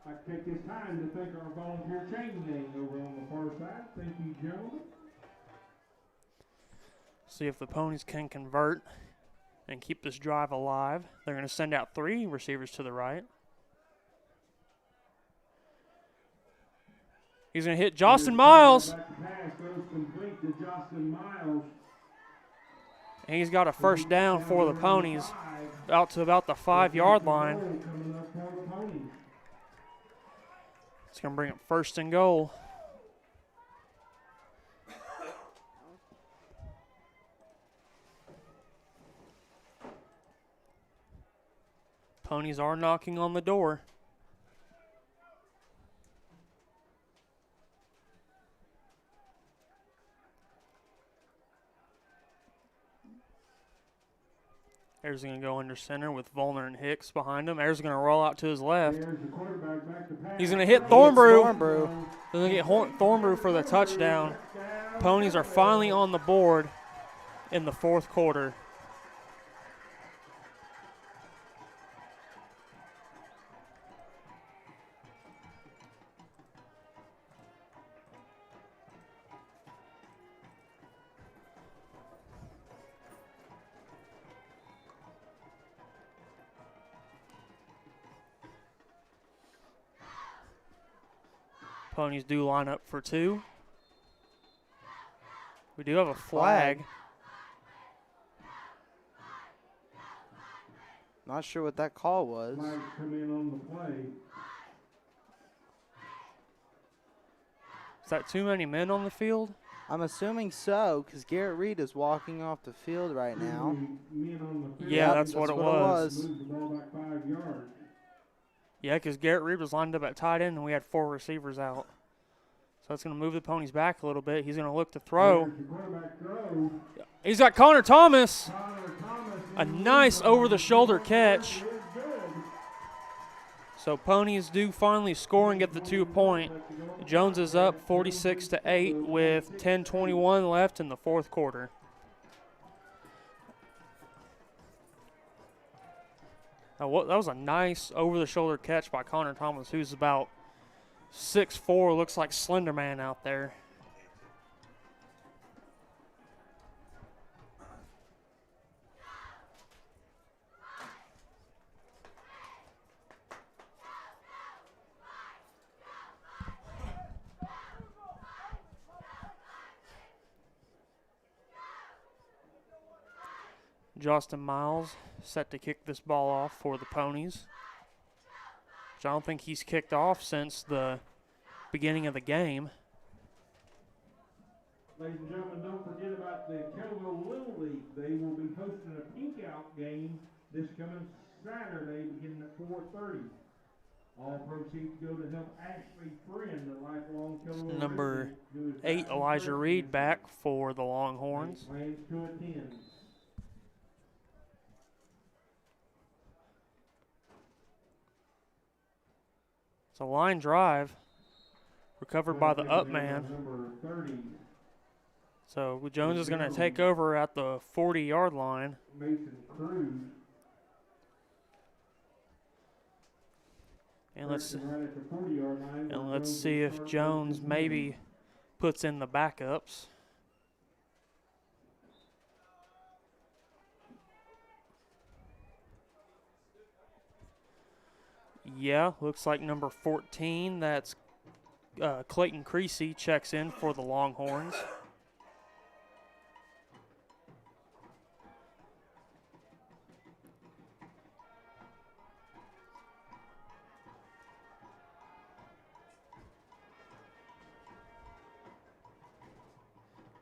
I take this time to thank our volunteer chain gang over on the far side. Thank you, gentlemen. See if the Ponies can convert and keep this drive alive. They're going to send out 3 receivers to the right. He's going to hit Jostin Miles. Pass goes complete to Jostin Miles. And he's got a first down for the Ponies out to about the 5-yard line. Coming up for the Ponies. It's going to bring up 1st and goal. Ponies are knocking on the door. Ayers going to go under center with Volner and Hicks behind him. Ayers going to roll out to his left. He's going to hit Thornbrew. He's going to get Thornbrew for the touchdown. Ponies are finally on the board in the 4th quarter. Ponies do line up for 2. We do have a flag. Not sure what that call was. Flags come in on the play. Is that too many men on the field? I'm assuming so, because Garrett Reed is walking off the field right now. Yeah, that's what it was. Move the ball back 5 yards. Yeah, because Garrett Reed was lined up at tight end, and we had 4 receivers out. So it's going to move the Ponies back a little bit. He's going to look to throw. He's got Connor Thomas. A nice over-the-shoulder catch. So Ponies do finally score and get the 2-point. Jones is up 46-8 with 10:21 left in the 4th quarter. That was a nice over-the-shoulder catch by Connor Thomas, who's about 6'4", looks like Slender Man out there. Jostin Miles set to kick this ball off for the Ponies, which I don't think he's kicked off since the beginning of the game. Ladies and gentlemen, don't forget about the Kellyville Little League. They will be hosting a pink out game this coming Saturday beginning at 4:30. All proceeds go to help Ashley Friend, the lifelong Kellyville Number resident who is 8, battling Elijah breast Reed, cancer. back for the Longhorns. Plans to attend. It's a line drive recovered by the up man. Number 30, So Jones is going to take over at the 40-yard line. Mason Cruz. And let's Right at the 40-yard line. and let's see if Jones maybe puts in the backups. Yeah, looks like number 14, that's Clayton Creasy, checks in for the Longhorns.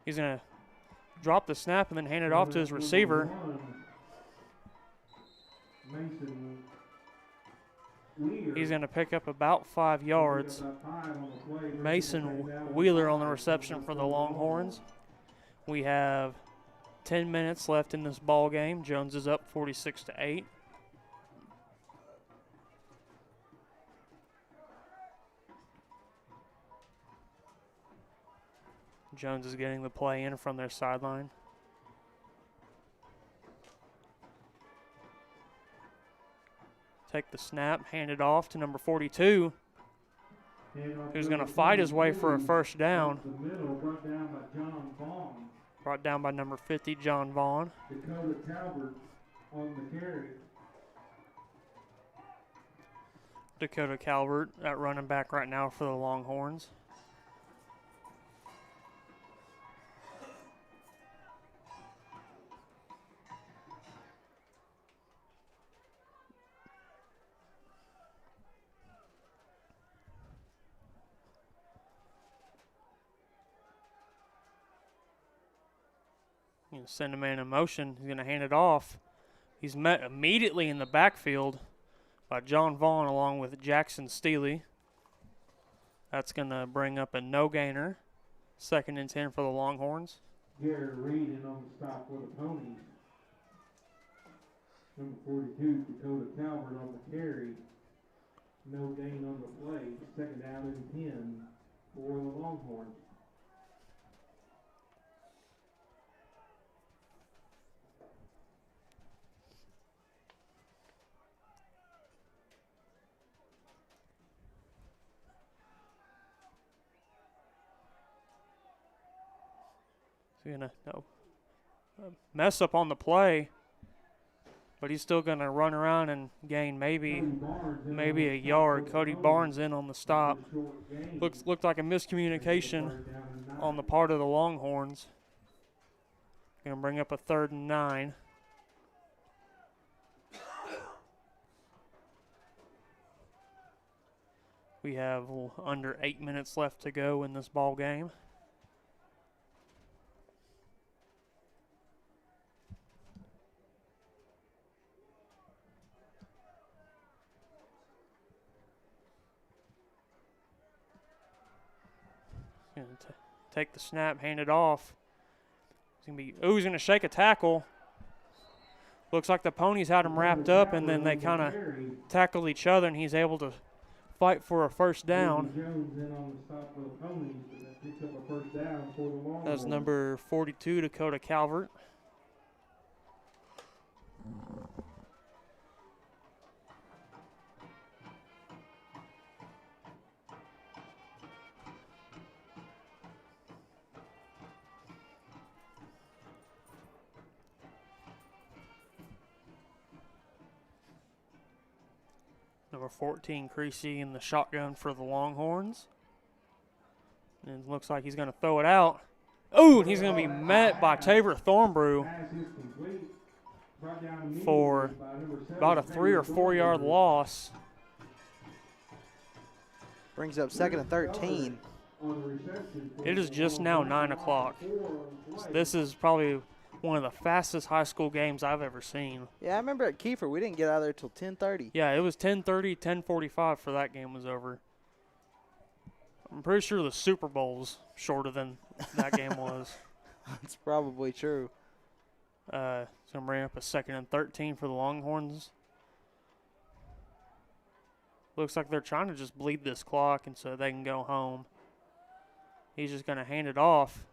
He's going to drop the snap and then hand it off to his receiver. Mason He's going to pick up about 5 yards. Mason Wheeler on the reception for the Longhorns. We have 10 minutes left in this ball game. Jones is up 46-8. Jones is getting the play in from their sideline. Take the snap, hand it off to number 42, who's going to fight his way for a first down. Brought down by number 50, John Vaughn. Dakota Calvert on the carry. Dakota Calvert at running back right now for the Longhorns. Send a man in motion. He's going to hand it off. He's met immediately in the backfield by John Vaughn along with Jackson Steely. That's going to bring up a no-gainer. 2nd and 10 for the Longhorns. Garrett Reed in on the stop for the Ponies. Number 42, Dakota Calvert on the carry. No gain on the play. 2nd down and 10 for the Longhorns. He's going to mess up on the play, but he's still going to run around and gain maybe a yard. Cody Barnes in on the stop. Looked like a miscommunication on the part of the Longhorns. Going to bring up a 3rd and 9. We have under 8 minutes left to go in this ball game. Take the snap, hand it off. He's going to shake a tackle. Looks like the Ponies had him wrapped up, and then they kind of tackled each other, and he's able to fight for a first down. That's number 42, Dakota Calvert. Number 14, Creasy in the shotgun for the Longhorns. And it looks like he's going to throw it out. Oh, and he's going to be met by Tabor Thornbrew for about a 3 or 4 yard loss. Brings up 2nd and 13. It is just now 9 o'clock. So this is probably one of the fastest high school games I've ever seen. Yeah, I remember at Kiefer, we didn't get out of there till 10:30. Yeah, it was 10:30, 10:45 for that game was over. I'm pretty sure the Super Bowl's shorter than that game was. That's probably true. So I'm going to bring up a 2nd and 13 for the Longhorns. Looks like they're trying to just bleed this clock and so they can go home. He's just going to hand it off.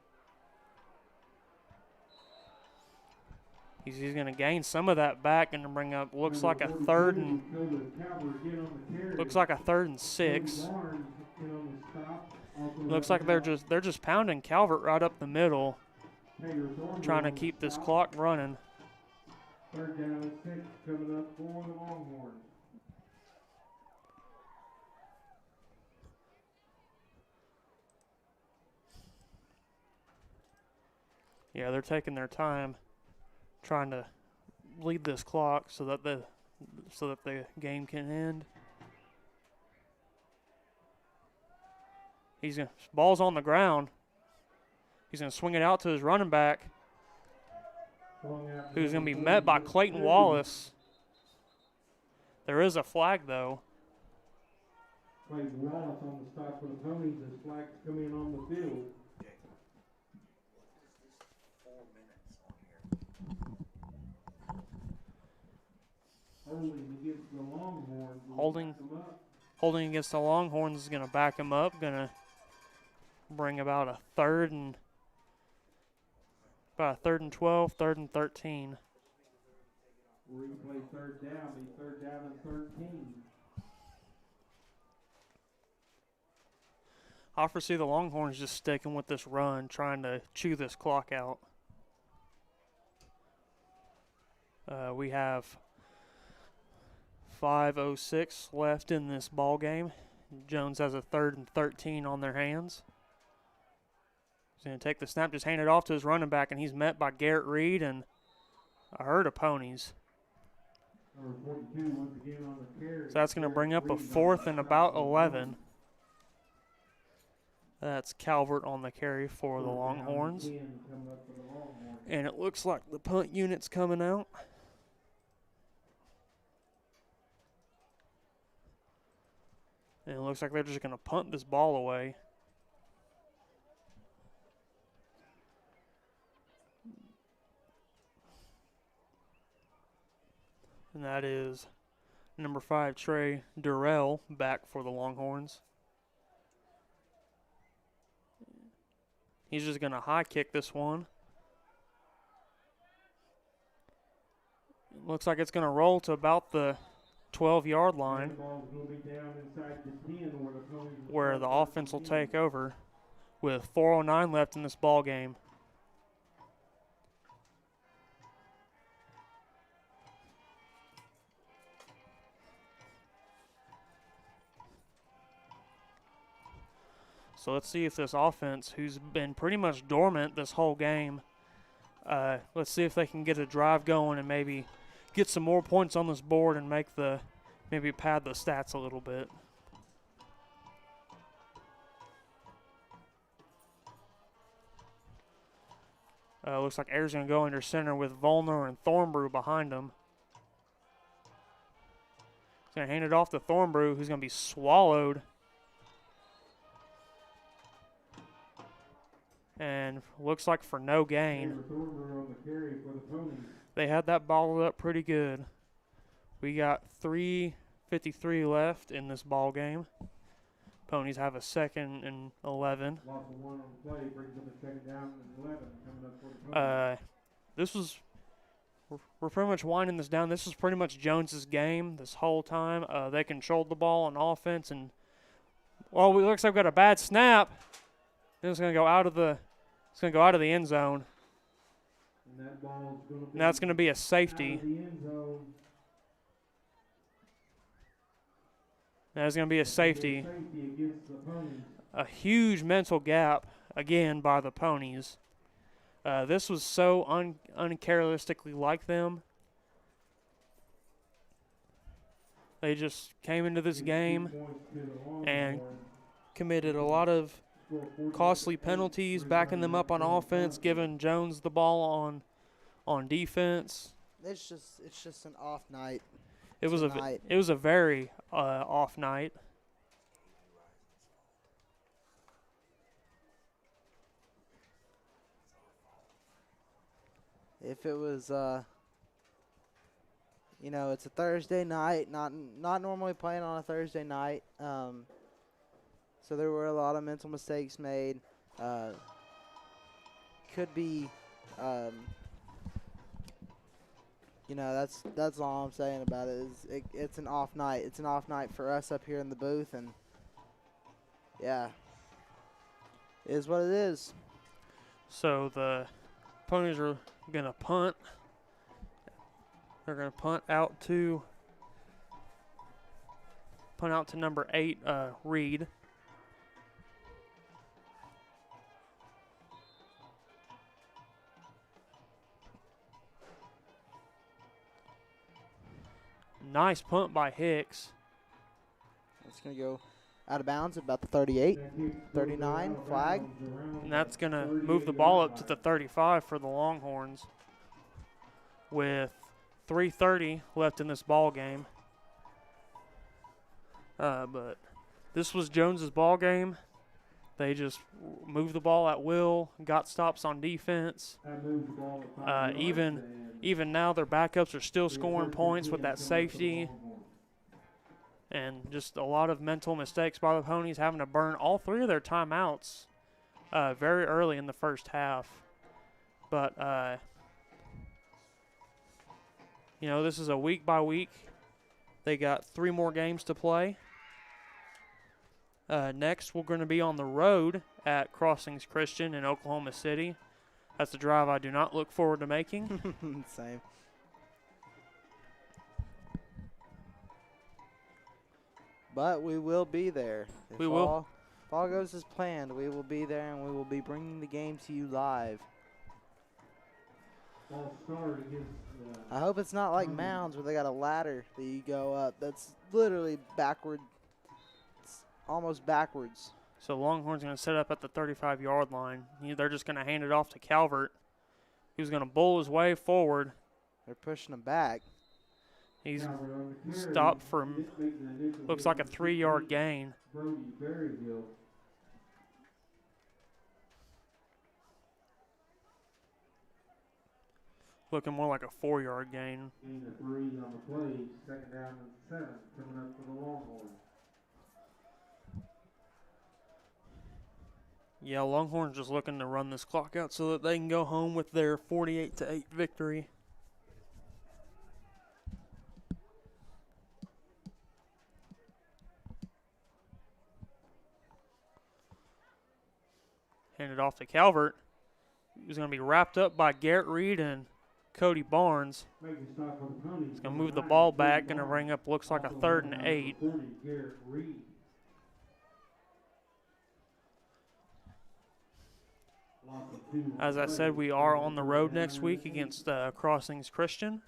He's going to gain some of that back and bring up. Looks like a 3rd and 6. Looks like they're just pounding Calvert right up the middle, trying to keep this clock running. 3rd down and 6 coming up for the Longhorns. Yeah, they're taking their time trying to lead this clock so that the game can end. Ball's on the ground. He's going to swing it out to his running back, who's going to be met by Clayton Wallace. There is a flag, though. Clayton Wallace on the stop for the Ponies as flags come in on the field. Holding against the Longhorns. Holding against the Longhorns is going to back him up. Going to bring about a 3rd and 12, 3rd and 13. Replay 3rd down, be 3rd down and 13. I foresee the Longhorns just sticking with this run, trying to chew this clock out. We have 5:06 left in this ball game. Jones has a 3rd and 13 on their hands. He's going to take the snap, just hand it off to his running back, and he's met by Garrett Reed and a herd of Ponies. Number 42 once again on the carry. So that's going to bring up a 4th and about 11. That's Calvert on the carry for the Longhorns. And it looks like the punt unit's coming out. And it looks like they're just going to punt this ball away. And that is number 5, Trey Durrell, back for the Longhorns. He's just going to high kick this one. Looks like it's going to roll to about the 12-yard line, where the offense will take over with 4:09 left in this ball game. So let's see if this offense, who's been pretty much dormant this whole game, let's see if they can get a drive going and maybe get some more points on this board and maybe pad the stats a little bit. Looks like Ayers going to go under center with Volner and Thornbrew behind him. He's going to hand it off to Thornbrew, who's going to be swallowed. And looks like for no gain. They had that balled up pretty good. We got 3:53 left in this ball game. Ponies have a 2nd and 11. We're pretty much winding this down. This was pretty much Jones's game this whole time. They controlled the ball on offense, and it looks like we've got a bad snap. It's going to go out of the end zone. And that's going to be a safety. That's going to be a safety. A huge mental gap, again, by the Ponies. This was so uncharacteristically like them. They just came into this game and committed a lot of costly penalties, backing them up on offense, giving Jones the ball on defense. It's just an off night. It was tonight. a very off night. If it was, it's a Thursday night, not normally playing on a Thursday night. So there were a lot of mental mistakes made. Could be, that's all I'm saying about it. It's an off night. It's an off night for us up here in the booth, and yeah, it is what it is. So the Ponies are gonna punt. They're gonna punt out to number 8, Reed. Nice punt by Hicks. It's going to go out of bounds at about the 38, 39, flag. And that's going to move the ball up to the 35 for the Longhorns with 3:30 left in this ball game. But this was Jones's ball game. They just moved the ball at will, got stops on defense. Even now, their backups are still scoring points with that safety. And just a lot of mental mistakes by the Ponies, having to burn all 3 of their timeouts very early in the first half. But, this is a week by week. They got 3 more games to play. Next, we're going to be on the road at Crossings Christian in Oklahoma City. That's a drive I do not look forward to making. Same. But we will be there. If We will. If all goes as planned, we will be there, and we will be bringing the game to you live. I hope it's not like Mounds where they got a ladder that you go up. That's literally backward. It's almost backwards. So Longhorn's going to set up at the 35-yard line. They're just going to hand it off to Calvert, who's going to bull his way forward. They're pushing him back. He's stopped for, looks like a 3-yard gain. Looking more like a 4-yard gain. Gain of 3 on the play, 2nd down and 7 coming up for the Longhorns. Yeah, Longhorns just looking to run this clock out so that they can go home with their 48-8 victory. Handed off to Calvert. He's going to be wrapped up by Garrett Reed and Cody Barnes. He's going to move the ball back, going to bring up, looks like a 3rd and 8. As I said, we are on the road next week against Crossings Christian.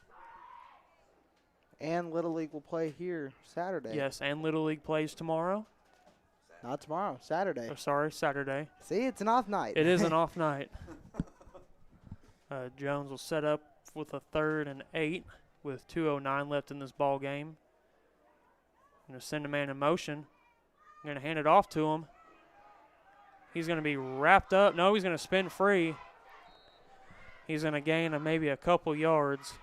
And Little League will play here Saturday. Yes, and Little League plays tomorrow. Not tomorrow, Saturday. Oh, sorry, Saturday. See, it's an off night. It is an off night. Jones will set up with a 3rd and 8 with 2:09 left in this ball game. Going to send a man in motion. Going to hand it off to him. He's going to be wrapped up. No, he's going to spin free. He's going to gain maybe a couple yards.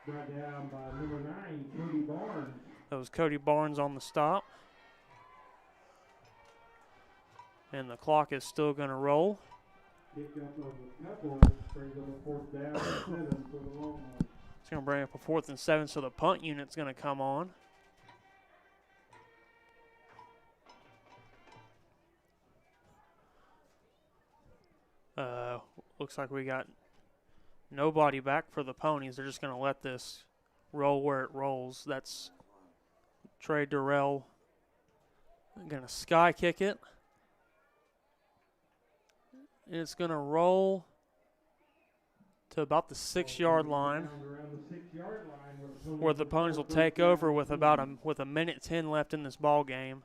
Brought down by number 9, Cody Barnes. That was Cody Barnes on the stop. And the clock is still going to roll. Pick up of a couple, brings up a 4th down and 7 for the Longhorns. It's going to bring up a 4th and 7, so the punt unit's going to come on. Looks like we got nobody back for the Ponies. They're just going to let this roll where it rolls. That's Trey Durrell going to sky kick it. And it's going to roll to about the 6-yard line, where the Ponies will take over with about with a minute 10 left in this ball game.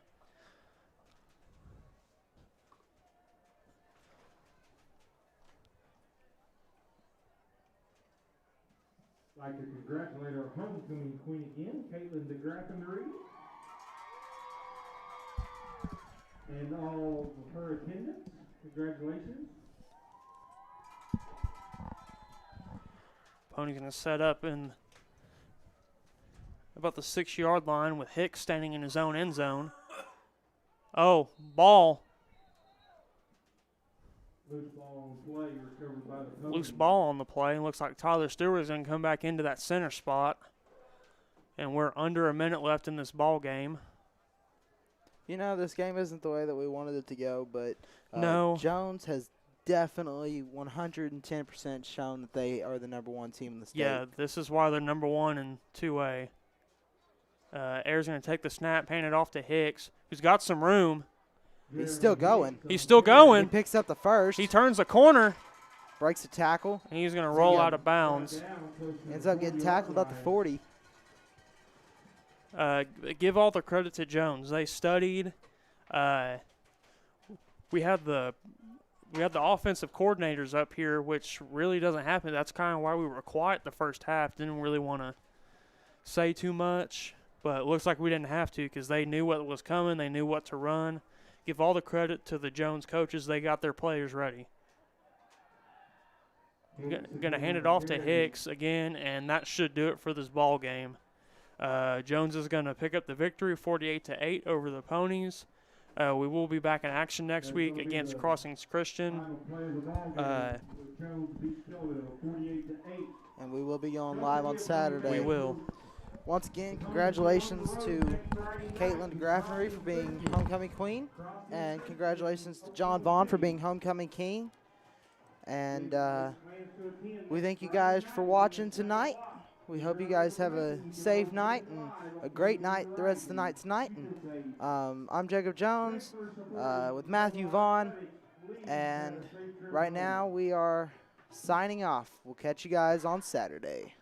I'd like to congratulate our homecoming queen again, Caitlin DeGraff and Reed, and all of her attendants. Congratulations. Pony's going to set up in about the 6-yard line with Hicks standing in his own end zone. Oh, ball. Loose ball on play recovered by the Ponies. Loose ball on the play. Looks like Tyler Stewart is going to come back into that center spot. And we're under a minute left in this ball game. You know, this game isn't the way that we wanted it to go, but No. Jones has definitely 110% shown that they are the number one team in the state. Yeah, this is why they're number one in 2A. Ayers going to take the snap, hand it off to Hicks, who's got some room. He's still going. He's still He going. picks up the first. He turns the corner, Breaks a tackle. and he's going to roll out of bounds. Ends up getting tackled at the 40. Give all the credit to Jones. They studied. We had the offensive coordinators up here, which really doesn't happen. That's kind of why we were quiet the first half. Didn't really want to say too much, but it looks like we didn't have to because they knew what was coming. They knew what to run. Give all the credit to the Jones coaches. They got their players ready. Going to hand it off to Hicks again, and that should do it for this ball game. Jones is going to pick up the victory, 48-8 over the Ponies. We will be back in action next week against Crossings Christian. And we will be going live on Saturday. We will. Once again, congratulations to Caitlin DeGraff for being homecoming queen. And congratulations to John Vaughn for being homecoming king. And we thank you guys for watching tonight. We hope you guys have a safe night and a great night the rest of the night tonight. And, I'm Jacob Jones with Matthew Vaughn. And right now we are signing off. We'll catch you guys on Saturday.